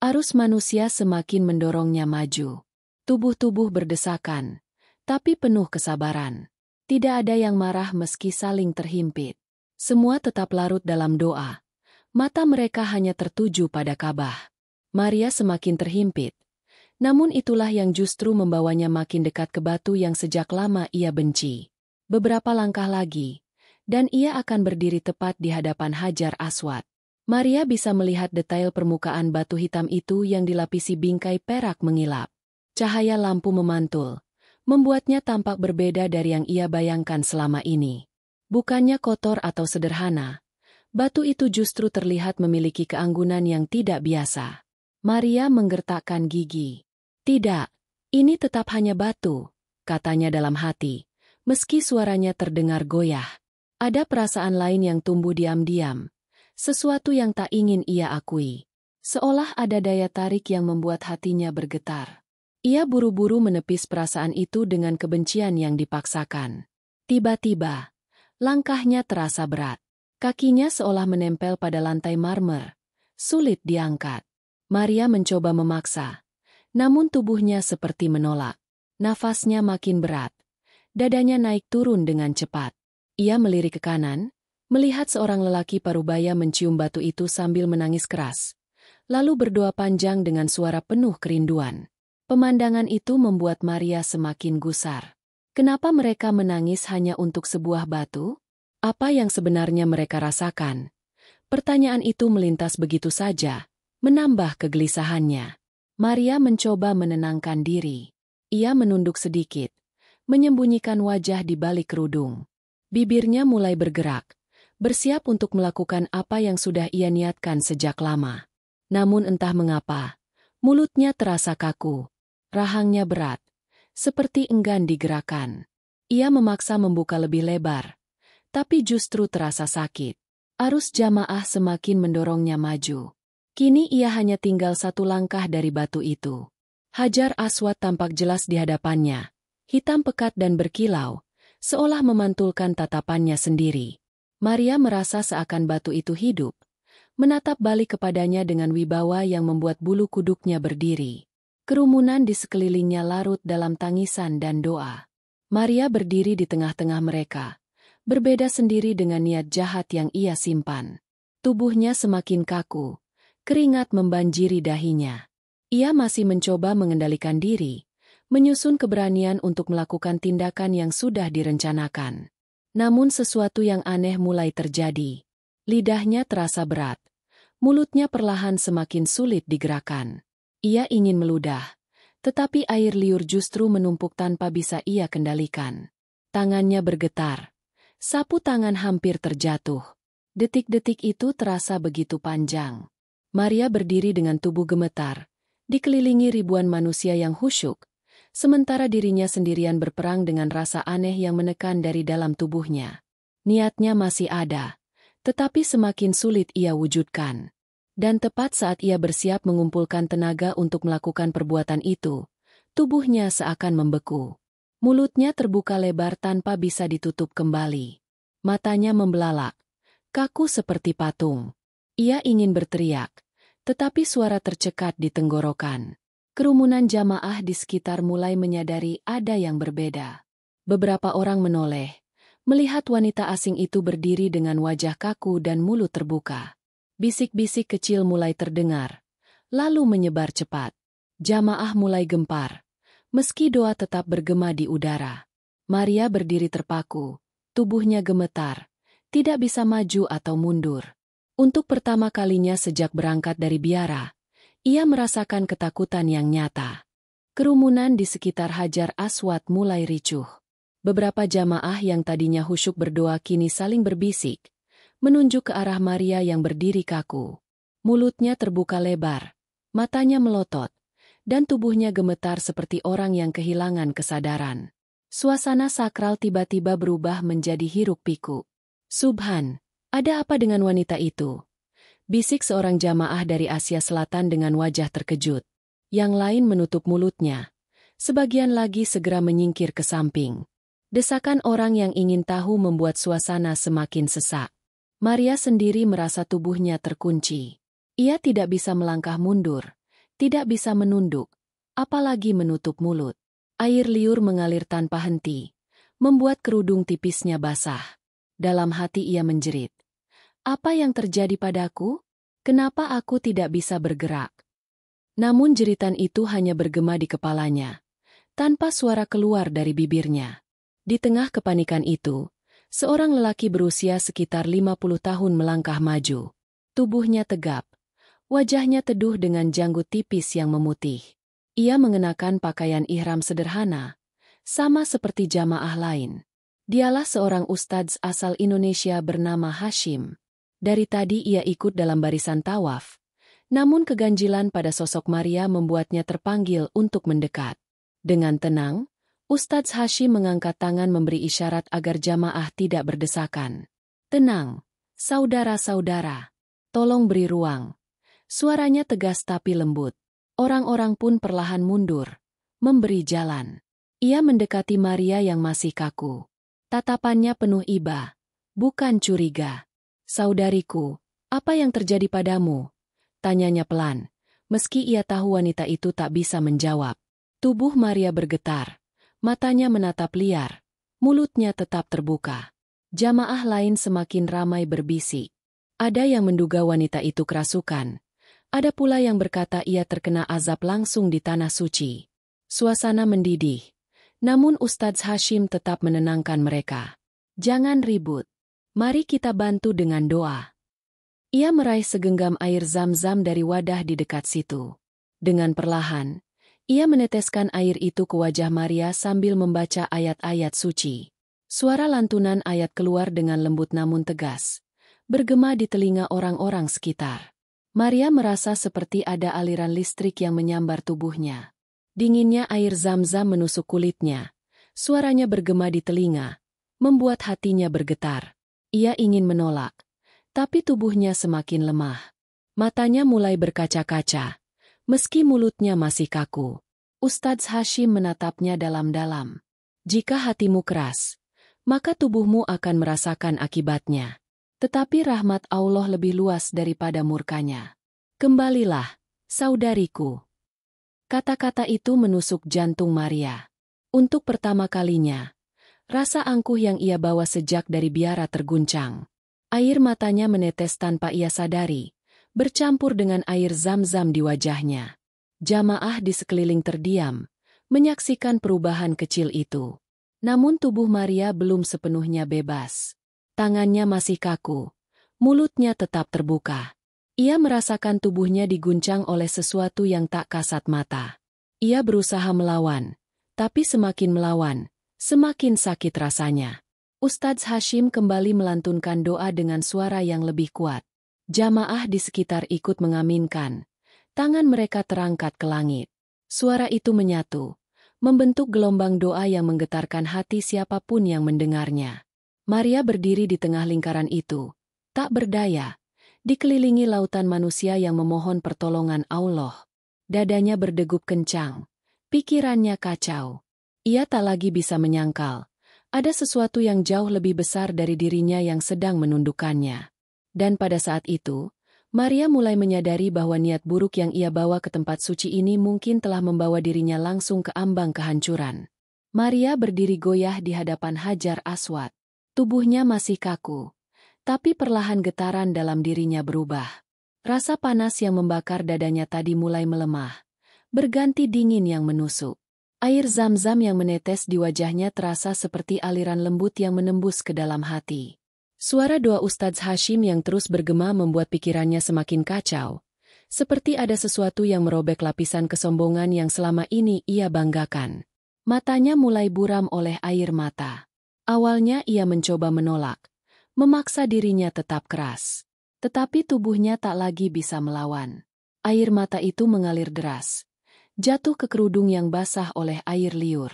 Arus manusia semakin mendorongnya maju. Tubuh-tubuh berdesakan, tapi penuh kesabaran. Tidak ada yang marah meski saling terhimpit. Semua tetap larut dalam doa. Mata mereka hanya tertuju pada Ka'bah. Maria semakin terhimpit. Namun itulah yang justru membawanya makin dekat ke batu yang sejak lama ia benci. Beberapa langkah lagi, dan ia akan berdiri tepat di hadapan Hajar Aswad. Maria bisa melihat detail permukaan batu hitam itu yang dilapisi bingkai perak mengilap. Cahaya lampu memantul, membuatnya tampak berbeda dari yang ia bayangkan selama ini. Bukannya kotor atau sederhana, batu itu justru terlihat memiliki keanggunan yang tidak biasa. Maria menggertakkan gigi. Tidak, ini tetap hanya batu, katanya dalam hati, meski suaranya terdengar goyah. Ada perasaan lain yang tumbuh diam-diam, sesuatu yang tak ingin ia akui. Seolah ada daya tarik yang membuat hatinya bergetar. Ia buru-buru menepis perasaan itu dengan kebencian yang dipaksakan. Tiba-tiba, langkahnya terasa berat. Kakinya seolah menempel pada lantai marmer. Sulit diangkat. Maria mencoba memaksa. Namun tubuhnya seperti menolak. Nafasnya makin berat. Dadanya naik turun dengan cepat. Ia melirik ke kanan, melihat seorang lelaki parubaya mencium batu itu sambil menangis keras. Lalu berdoa panjang dengan suara penuh kerinduan. Pemandangan itu membuat Maria semakin gusar. Kenapa mereka menangis hanya untuk sebuah batu? Apa yang sebenarnya mereka rasakan? Pertanyaan itu melintas begitu saja, menambah kegelisahannya. Maria mencoba menenangkan diri. Ia menunduk sedikit, menyembunyikan wajah di balik kerudung. Bibirnya mulai bergerak, bersiap untuk melakukan apa yang sudah ia niatkan sejak lama. Namun entah mengapa, mulutnya terasa kaku. Rahangnya berat, seperti enggan digerakkan. Ia memaksa membuka lebih lebar, tapi justru terasa sakit. Arus jamaah semakin mendorongnya maju. Kini ia hanya tinggal satu langkah dari batu itu. Hajar Aswad tampak jelas di hadapannya, hitam pekat dan berkilau, seolah memantulkan tatapannya sendiri. Maria merasa seakan batu itu hidup, menatap balik kepadanya dengan wibawa yang membuat bulu kuduknya berdiri. Kerumunan di sekelilingnya larut dalam tangisan dan doa. Maria berdiri di tengah-tengah mereka, berbeda sendiri dengan niat jahat yang ia simpan. Tubuhnya semakin kaku, keringat membanjiri dahinya. Ia masih mencoba mengendalikan diri, menyusun keberanian untuk melakukan tindakan yang sudah direncanakan. Namun sesuatu yang aneh mulai terjadi. Lidahnya terasa berat, mulutnya perlahan semakin sulit digerakkan. Ia ingin meludah, tetapi air liur justru menumpuk tanpa bisa ia kendalikan. Tangannya bergetar. Sapu tangan hampir terjatuh. Detik-detik itu terasa begitu panjang. Maria berdiri dengan tubuh gemetar, dikelilingi ribuan manusia yang khusyuk, sementara dirinya sendirian berperang dengan rasa aneh yang menekan dari dalam tubuhnya. Niatnya masih ada, tetapi semakin sulit ia wujudkan. Dan tepat saat ia bersiap mengumpulkan tenaga untuk melakukan perbuatan itu, tubuhnya seakan membeku. Mulutnya terbuka lebar tanpa bisa ditutup kembali. Matanya membelalak, kaku seperti patung. Ia ingin berteriak, tetapi suara tercekat di tenggorokan. Kerumunan jamaah di sekitar mulai menyadari ada yang berbeda. Beberapa orang menoleh, melihat wanita asing itu berdiri dengan wajah kaku dan mulut terbuka. Bisik-bisik kecil mulai terdengar, lalu menyebar cepat. Jamaah mulai gempar, meski doa tetap bergema di udara. Maria berdiri terpaku, tubuhnya gemetar, tidak bisa maju atau mundur. Untuk pertama kalinya sejak berangkat dari biara, ia merasakan ketakutan yang nyata. Kerumunan di sekitar Hajar Aswad mulai ricuh. Beberapa jamaah yang tadinya khusyuk berdoa kini saling berbisik, menunjuk ke arah Maria yang berdiri kaku. Mulutnya terbuka lebar, matanya melotot, dan tubuhnya gemetar seperti orang yang kehilangan kesadaran. Suasana sakral tiba-tiba berubah menjadi hiruk-pikuk. "Subhan, ada apa dengan wanita itu?" bisik seorang jamaah dari Asia Selatan dengan wajah terkejut. Yang lain menutup mulutnya. Sebagian lagi segera menyingkir ke samping. Desakan orang yang ingin tahu membuat suasana semakin sesak. Maria sendiri merasa tubuhnya terkunci. Ia tidak bisa melangkah mundur, tidak bisa menunduk, apalagi menutup mulut. Air liur mengalir tanpa henti, membuat kerudung tipisnya basah. Dalam hati ia menjerit. "Apa yang terjadi padaku? Kenapa aku tidak bisa bergerak?" Namun jeritan itu hanya bergema di kepalanya, tanpa suara keluar dari bibirnya. Di tengah kepanikan itu, seorang lelaki berusia sekitar 50 tahun melangkah maju. Tubuhnya tegap, wajahnya teduh dengan janggut tipis yang memutih. Ia mengenakan pakaian ihram sederhana, sama seperti jamaah lain. Dialah seorang ustadz asal Indonesia bernama Hashim. Dari tadi ia ikut dalam barisan tawaf, namun keganjilan pada sosok Maria membuatnya terpanggil untuk mendekat. Dengan tenang, Ustadz Hashim mengangkat tangan memberi isyarat agar jamaah tidak berdesakan. "Tenang, saudara-saudara. Tolong beri ruang." Suaranya tegas tapi lembut. Orang-orang pun perlahan mundur, memberi jalan. Ia mendekati Maria yang masih kaku. Tatapannya penuh iba, bukan curiga. "Saudariku, apa yang terjadi padamu?" tanyanya pelan, meski ia tahu wanita itu tak bisa menjawab. Tubuh Maria bergetar, matanya menatap liar, mulutnya tetap terbuka. Jamaah lain semakin ramai berbisik. Ada yang menduga wanita itu kerasukan, ada pula yang berkata ia terkena azab langsung di tanah suci. Suasana mendidih, namun Ustadz Hashim tetap menenangkan mereka. "Jangan ribut. Mari kita bantu dengan doa." Ia meraih segenggam air zam-zam dari wadah di dekat situ. Dengan perlahan, ia meneteskan air itu ke wajah Maria sambil membaca ayat-ayat suci. Suara lantunan ayat keluar dengan lembut namun tegas, bergema di telinga orang-orang sekitar. Maria merasa seperti ada aliran listrik yang menyambar tubuhnya. Dinginnya air zam-zam menusuk kulitnya. Suaranya bergema di telinga, membuat hatinya bergetar. Ia ingin menolak, tapi tubuhnya semakin lemah. Matanya mulai berkaca-kaca, meski mulutnya masih kaku. Ustadz Hashim menatapnya dalam-dalam. "Jika hatimu keras, maka tubuhmu akan merasakan akibatnya. Tetapi rahmat Allah lebih luas daripada murkanya. Kembalilah, saudariku." Kata-kata itu menusuk jantung Maria. Untuk pertama kalinya, rasa angkuh yang ia bawa sejak dari biara terguncang. Air matanya menetes tanpa ia sadari, bercampur dengan air zam-zam di wajahnya. Jamaah di sekeliling terdiam, menyaksikan perubahan kecil itu. Namun tubuh Maria belum sepenuhnya bebas. Tangannya masih kaku, mulutnya tetap terbuka. Ia merasakan tubuhnya diguncang oleh sesuatu yang tak kasat mata. Ia berusaha melawan, tapi semakin melawan, semakin sakit rasanya. Ustadz Hashim kembali melantunkan doa dengan suara yang lebih kuat. Jamaah di sekitar ikut mengaminkan. Tangan mereka terangkat ke langit. Suara itu menyatu, membentuk gelombang doa yang menggetarkan hati siapapun yang mendengarnya. Maria berdiri di tengah lingkaran itu, tak berdaya, dikelilingi lautan manusia yang memohon pertolongan Allah. Dadanya berdegup kencang, pikirannya kacau. Ia tak lagi bisa menyangkal, ada sesuatu yang jauh lebih besar dari dirinya yang sedang menundukkannya. Dan pada saat itu, Maria mulai menyadari bahwa niat buruk yang ia bawa ke tempat suci ini mungkin telah membawa dirinya langsung ke ambang kehancuran. Maria berdiri goyah di hadapan Hajar Aswad. Tubuhnya masih kaku, tapi perlahan getaran dalam dirinya berubah. Rasa panas yang membakar dadanya tadi mulai melemah, berganti dingin yang menusuk. Air zam-zam yang menetes di wajahnya terasa seperti aliran lembut yang menembus ke dalam hati. Suara doa Ustadz Hashim yang terus bergema membuat pikirannya semakin kacau. Seperti ada sesuatu yang merobek lapisan kesombongan yang selama ini ia banggakan. Matanya mulai buram oleh air mata. Awalnya ia mencoba menolak, memaksa dirinya tetap keras. Tetapi tubuhnya tak lagi bisa melawan. Air mata itu mengalir deras, jatuh ke kerudung yang basah oleh air liur.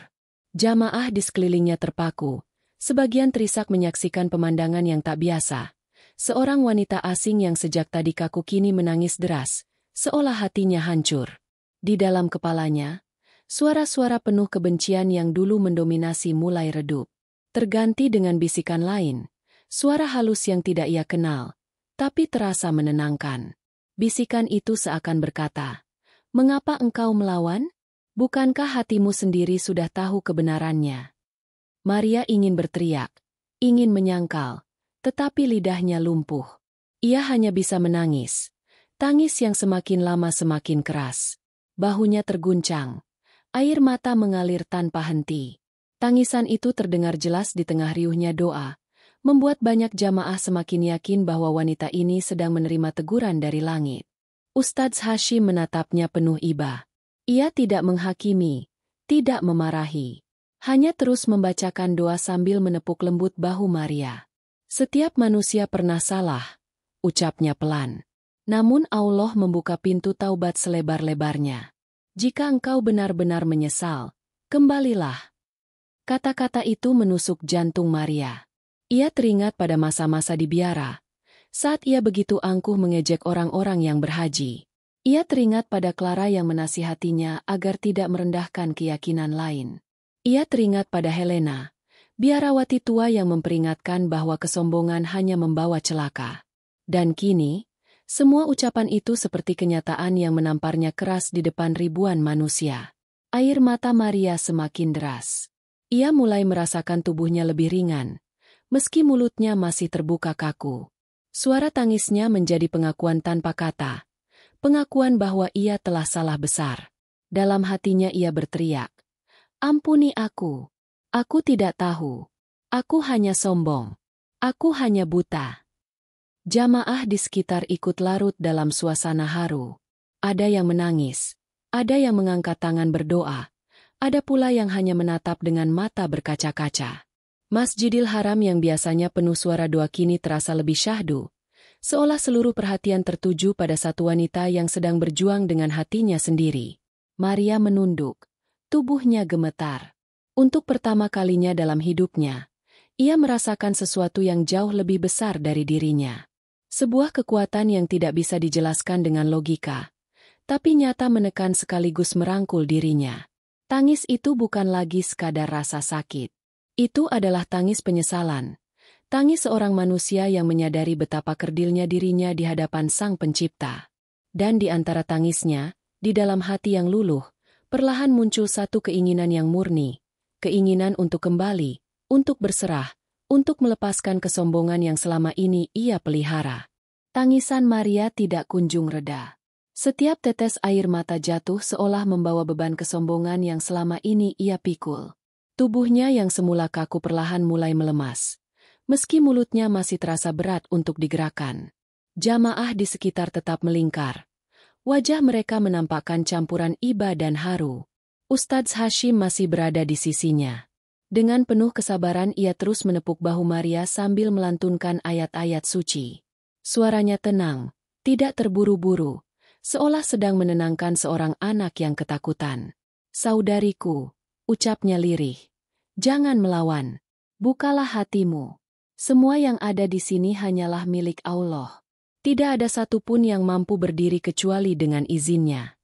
Jamaah di sekelilingnya terpaku. Sebagian terisak menyaksikan pemandangan yang tak biasa. Seorang wanita asing yang sejak tadi kaku kini menangis deras, seolah hatinya hancur. Di dalam kepalanya, suara-suara penuh kebencian yang dulu mendominasi mulai redup. Terganti dengan bisikan lain, suara halus yang tidak ia kenal, tapi terasa menenangkan. Bisikan itu seakan berkata, "Mengapa engkau melawan? Bukankah hatimu sendiri sudah tahu kebenarannya?" Maria ingin berteriak, ingin menyangkal, tetapi lidahnya lumpuh. Ia hanya bisa menangis. Tangis yang semakin lama semakin keras. Bahunya terguncang. Air mata mengalir tanpa henti. Tangisan itu terdengar jelas di tengah riuhnya doa, membuat banyak jamaah semakin yakin bahwa wanita ini sedang menerima teguran dari langit. Ustadz Hashim menatapnya penuh iba. Ia tidak menghakimi, tidak memarahi. Hanya terus membacakan doa sambil menepuk lembut bahu Maria. Setiap manusia pernah salah, ucapnya pelan. Namun Allah membuka pintu taubat selebar-lebarnya. Jika engkau benar-benar menyesal, kembalilah. Kata-kata itu menusuk jantung Maria. Ia teringat pada masa-masa di biara, saat ia begitu angkuh mengejek orang-orang yang berhaji. Ia teringat pada Clara yang menasihatinya agar tidak merendahkan keyakinan lain. Ia teringat pada Helena, biarawati tua yang memperingatkan bahwa kesombongan hanya membawa celaka. Dan kini, semua ucapan itu seperti kenyataan yang menamparnya keras di depan ribuan manusia. Air mata Maria semakin deras. Ia mulai merasakan tubuhnya lebih ringan, meski mulutnya masih terbuka kaku. Suara tangisnya menjadi pengakuan tanpa kata, pengakuan bahwa ia telah salah besar. Dalam hatinya ia berteriak, "Ampuni aku. Aku tidak tahu. Aku hanya sombong. Aku hanya buta." Jamaah di sekitar ikut larut dalam suasana haru. Ada yang menangis, ada yang mengangkat tangan berdoa, ada pula yang hanya menatap dengan mata berkaca-kaca. Masjidil Haram yang biasanya penuh suara doa kini terasa lebih syahdu, seolah seluruh perhatian tertuju pada satu wanita yang sedang berjuang dengan hatinya sendiri. Maria menunduk. Tubuhnya gemetar. Untuk pertama kalinya dalam hidupnya, ia merasakan sesuatu yang jauh lebih besar dari dirinya. Sebuah kekuatan yang tidak bisa dijelaskan dengan logika, tapi nyata menekan sekaligus merangkul dirinya. Tangis itu bukan lagi sekadar rasa sakit. Itu adalah tangis penyesalan. Tangis seorang manusia yang menyadari betapa kerdilnya dirinya di hadapan Sang Pencipta. Dan di antara tangisnya, di dalam hati yang luluh, perlahan muncul satu keinginan yang murni, keinginan untuk kembali, untuk berserah, untuk melepaskan kesombongan yang selama ini ia pelihara. Tangisan Maria tidak kunjung reda. Setiap tetes air mata jatuh seolah membawa beban kesombongan yang selama ini ia pikul. Tubuhnya yang semula kaku perlahan mulai melemas, meski mulutnya masih terasa berat untuk digerakkan. Jamaah di sekitar tetap melingkar. Wajah mereka menampakkan campuran iba dan haru. Ustadz Hashim masih berada di sisinya. Dengan penuh kesabaran ia terus menepuk bahu Maria sambil melantunkan ayat-ayat suci. Suaranya tenang, tidak terburu-buru, seolah sedang menenangkan seorang anak yang ketakutan. "Saudariku, ucapnya lirih. Jangan melawan. Bukalah hatimu. Semua yang ada di sini hanyalah milik Allah. Tidak ada satupun yang mampu berdiri kecuali dengan izinnya.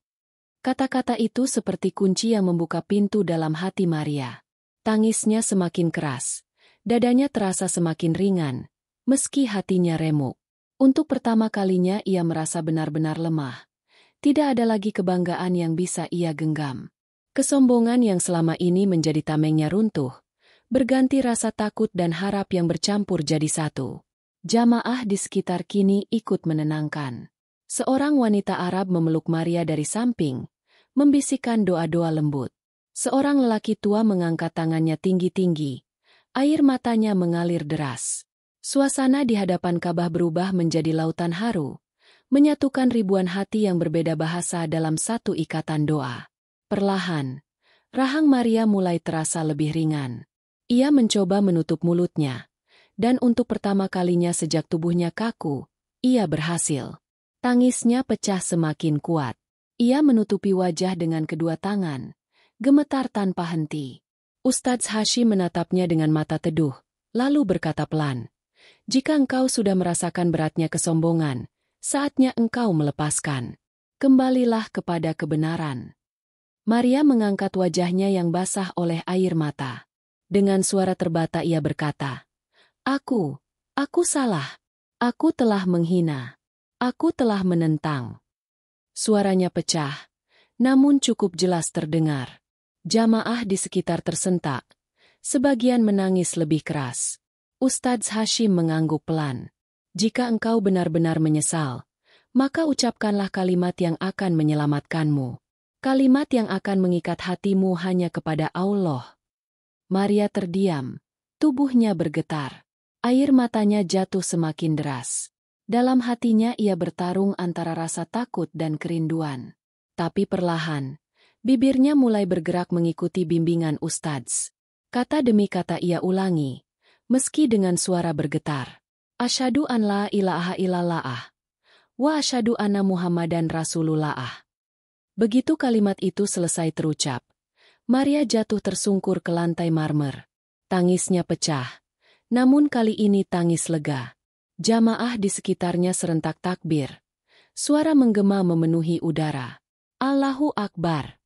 Kata-kata itu seperti kunci yang membuka pintu dalam hati Maria. Tangisnya semakin keras. Dadanya terasa semakin ringan, meski hatinya remuk. Untuk pertama kalinya ia merasa benar-benar lemah. Tidak ada lagi kebanggaan yang bisa ia genggam. Kesombongan yang selama ini menjadi tamengnya runtuh, berganti rasa takut dan harap yang bercampur jadi satu. Jamaah di sekitar kini ikut menenangkan. Seorang wanita Arab memeluk Maria dari samping, membisikkan doa-doa lembut. Seorang lelaki tua mengangkat tangannya tinggi-tinggi. Air matanya mengalir deras. Suasana di hadapan Ka'bah berubah menjadi lautan haru, menyatukan ribuan hati yang berbeda bahasa dalam satu ikatan doa. Perlahan, rahang Maria mulai terasa lebih ringan. Ia mencoba menutup mulutnya, dan untuk pertama kalinya sejak tubuhnya kaku, ia berhasil. Tangisnya pecah semakin kuat. Ia menutupi wajah dengan kedua tangan, gemetar tanpa henti. Ustadz Hashim menatapnya dengan mata teduh, lalu berkata pelan, "Jika engkau sudah merasakan beratnya kesombongan, saatnya engkau melepaskan. Kembalilah kepada kebenaran." Maria mengangkat wajahnya yang basah oleh air mata. Dengan suara terbata ia berkata, Aku salah. Aku telah menghina. Aku telah menentang." Suaranya pecah, namun cukup jelas terdengar. Jamaah di sekitar tersentak. Sebagian menangis lebih keras. Ustadz Hashim mengangguk pelan. "Jika engkau benar-benar menyesal, maka ucapkanlah kalimat yang akan menyelamatkanmu. Kalimat yang akan mengikat hatimu hanya kepada Allah." Maria terdiam. Tubuhnya bergetar. Air matanya jatuh semakin deras. Dalam hatinya ia bertarung antara rasa takut dan kerinduan. Tapi perlahan, bibirnya mulai bergerak mengikuti bimbingan Ustadz. Kata demi kata ia ulangi, meski dengan suara bergetar. "Asyhadu an la ilaha illallah, wa asyhadu anna Muhammadan Rasulullah." Begitu kalimat itu selesai terucap, Maria jatuh tersungkur ke lantai marmer. Tangisnya pecah, namun kali ini tangis lega. Jamaah di sekitarnya serentak takbir. Suara menggema memenuhi udara. Allahu Akbar.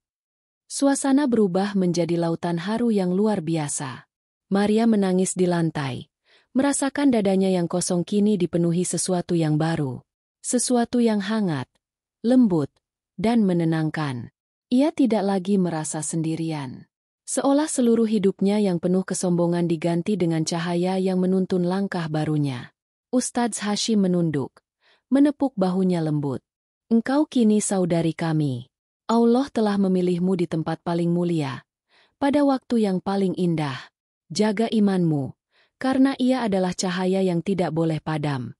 Suasana berubah menjadi lautan haru yang luar biasa. Maria menangis di lantai, merasakan dadanya yang kosong kini dipenuhi sesuatu yang baru. Sesuatu yang hangat, lembut, dan menenangkan. Ia tidak lagi merasa sendirian. Seolah seluruh hidupnya yang penuh kesombongan diganti dengan cahaya yang menuntun langkah barunya. Ustadz Hashim menunduk, menepuk bahunya lembut. "Engkau kini saudari kami. Allah telah memilihmu di tempat paling mulia, pada waktu yang paling indah. Jaga imanmu, karena ia adalah cahaya yang tidak boleh padam."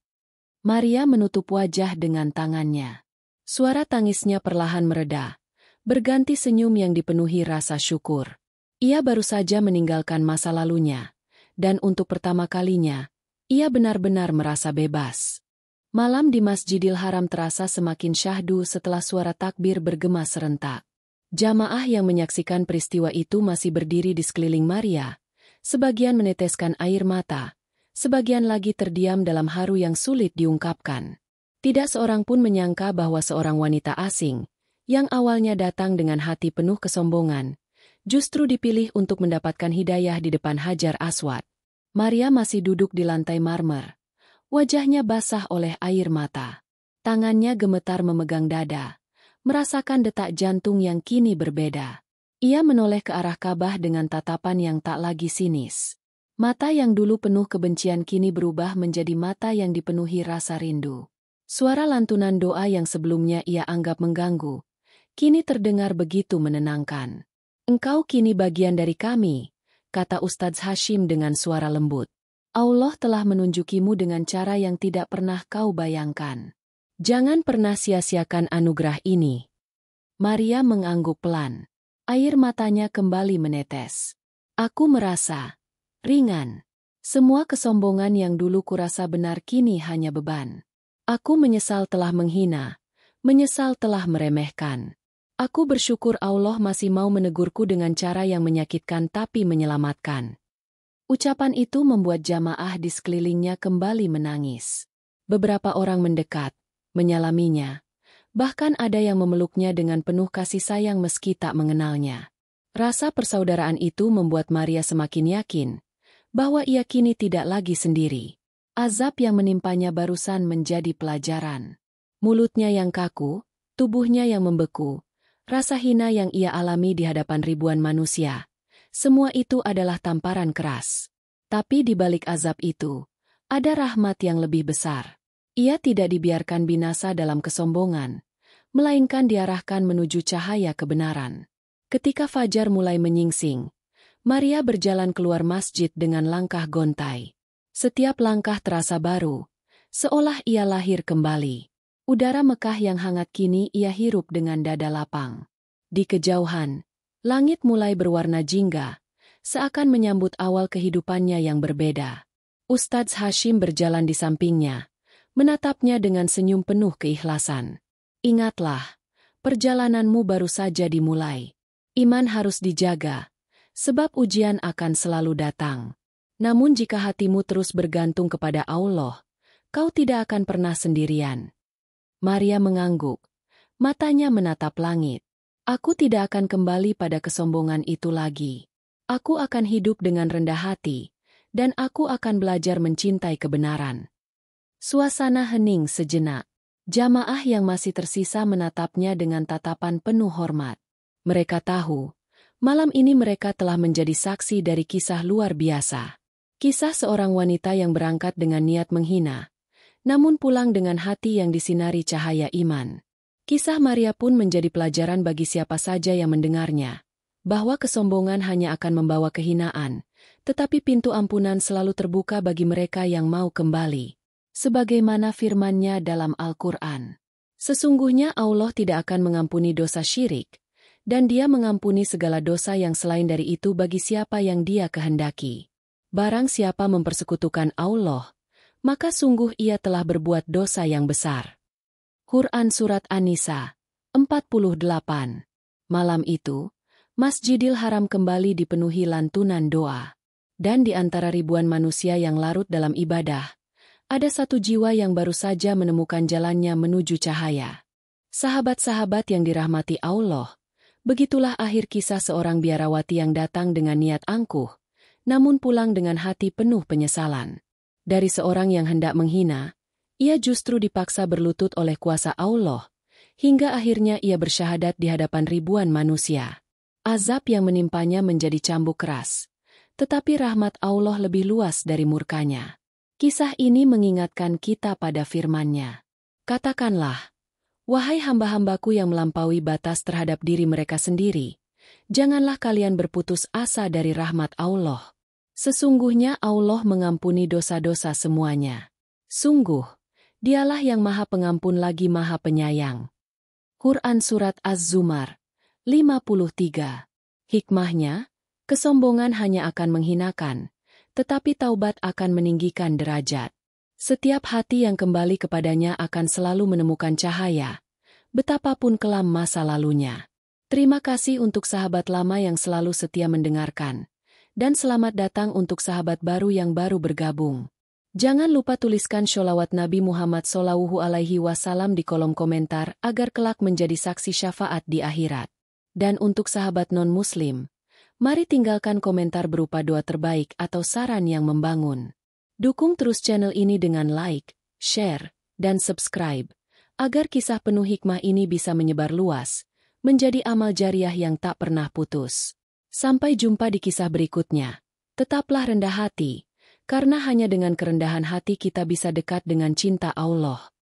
Maria menutup wajah dengan tangannya. Suara tangisnya perlahan mereda, berganti senyum yang dipenuhi rasa syukur. Ia baru saja meninggalkan masa lalunya, dan untuk pertama kalinya, ia benar-benar merasa bebas. Malam di Masjidil Haram terasa semakin syahdu setelah suara takbir bergema serentak. Jamaah yang menyaksikan peristiwa itu masih berdiri di sekeliling Maria, sebagian meneteskan air mata, sebagian lagi terdiam dalam haru yang sulit diungkapkan. Tidak seorang pun menyangka bahwa seorang wanita asing, yang awalnya datang dengan hati penuh kesombongan, justru dipilih untuk mendapatkan hidayah di depan Hajar Aswad. Maria masih duduk di lantai marmer. Wajahnya basah oleh air mata. Tangannya gemetar memegang dada, merasakan detak jantung yang kini berbeda. Ia menoleh ke arah Ka'bah dengan tatapan yang tak lagi sinis. Mata yang dulu penuh kebencian kini berubah menjadi mata yang dipenuhi rasa rindu. Suara lantunan doa yang sebelumnya ia anggap mengganggu, kini terdengar begitu menenangkan. "Engkau kini bagian dari kami," kata Ustadz Hashim dengan suara lembut. "Allah telah menunjukimu dengan cara yang tidak pernah kau bayangkan. Jangan pernah sia-siakan anugerah ini." Maria mengangguk pelan. Air matanya kembali menetes. "Aku merasa ringan. Semua kesombongan yang dulu kurasa benar kini hanya beban. Aku menyesal telah menghina, menyesal telah meremehkan. Aku bersyukur Allah masih mau menegurku dengan cara yang menyakitkan tapi menyelamatkan. Ucapan itu membuat jamaah di sekelilingnya kembali menangis. Beberapa orang mendekat, menyalaminya. Bahkan ada yang memeluknya dengan penuh kasih sayang meski tak mengenalnya. Rasa persaudaraan itu membuat Maria semakin yakin bahwa ia kini tidak lagi sendiri. Azab yang menimpanya barusan menjadi pelajaran. Mulutnya yang kaku, tubuhnya yang membeku, rasa hina yang ia alami di hadapan ribuan manusia. Semua itu adalah tamparan keras. Tapi di balik azab itu, ada rahmat yang lebih besar. Ia tidak dibiarkan binasa dalam kesombongan, melainkan diarahkan menuju cahaya kebenaran. Ketika fajar mulai menyingsing, Maria berjalan keluar masjid dengan langkah gontai. Setiap langkah terasa baru, seolah ia lahir kembali. Udara Mekah yang hangat kini ia hirup dengan dada lapang. Di kejauhan, langit mulai berwarna jingga, seakan menyambut awal kehidupannya yang berbeda. Ustadz Hashim berjalan di sampingnya, menatapnya dengan senyum penuh keikhlasan. Ingatlah, perjalananmu baru saja dimulai. Iman harus dijaga, sebab ujian akan selalu datang. Namun jika hatimu terus bergantung kepada Allah, kau tidak akan pernah sendirian. Maria mengangguk, matanya menatap langit. Aku tidak akan kembali pada kesombongan itu lagi. Aku akan hidup dengan rendah hati, dan aku akan belajar mencintai kebenaran. Suasana hening sejenak. Jamaah yang masih tersisa menatapnya dengan tatapan penuh hormat. Mereka tahu, malam ini mereka telah menjadi saksi dari kisah luar biasa. Kisah seorang wanita yang berangkat dengan niat menghina, namun pulang dengan hati yang disinari cahaya iman. Kisah Maria pun menjadi pelajaran bagi siapa saja yang mendengarnya, bahwa kesombongan hanya akan membawa kehinaan, tetapi pintu ampunan selalu terbuka bagi mereka yang mau kembali. Sebagaimana firman-Nya dalam Al-Quran. Sesungguhnya Allah tidak akan mengampuni dosa syirik, dan Dia mengampuni segala dosa yang selain dari itu bagi siapa yang Dia kehendaki. Barang siapa mempersekutukan Allah, maka sungguh ia telah berbuat dosa yang besar. Quran Surat An-Nisa 48. Malam itu, Masjidil Haram kembali dipenuhi lantunan doa. Dan di antara ribuan manusia yang larut dalam ibadah, ada satu jiwa yang baru saja menemukan jalannya menuju cahaya. Sahabat-sahabat yang dirahmati Allah, begitulah akhir kisah seorang biarawati yang datang dengan niat angkuh, namun pulang dengan hati penuh penyesalan. Dari seorang yang hendak menghina, ia justru dipaksa berlutut oleh kuasa Allah, hingga akhirnya ia bersyahadat di hadapan ribuan manusia. Azab yang menimpanya menjadi cambuk keras, tetapi rahmat Allah lebih luas dari murkanya. Kisah ini mengingatkan kita pada firman-Nya. Katakanlah, wahai hamba-hambaku yang melampaui batas terhadap diri mereka sendiri, janganlah kalian berputus asa dari rahmat Allah. Sesungguhnya Allah mengampuni dosa-dosa semuanya. Sungguh, Dialah yang Maha Pengampun lagi Maha Penyayang. Quran Surat Az-Zumar 53. Hikmahnya, kesombongan hanya akan menghinakan, tetapi taubat akan meninggikan derajat. Setiap hati yang kembali kepadanya akan selalu menemukan cahaya, betapapun kelam masa lalunya. Terima kasih untuk sahabat lama yang selalu setia mendengarkan, dan selamat datang untuk sahabat baru yang baru bergabung. Jangan lupa tuliskan sholawat Nabi Muhammad SAW di kolom komentar agar kelak menjadi saksi syafaat di akhirat. Dan untuk sahabat non-muslim, mari tinggalkan komentar berupa doa terbaik atau saran yang membangun. Dukung terus channel ini dengan like, share, dan subscribe, agar kisah penuh hikmah ini bisa menyebar luas, menjadi amal jariah yang tak pernah putus. Sampai jumpa di kisah berikutnya. Tetaplah rendah hati, karena hanya dengan kerendahan hati kita bisa dekat dengan cinta Allah.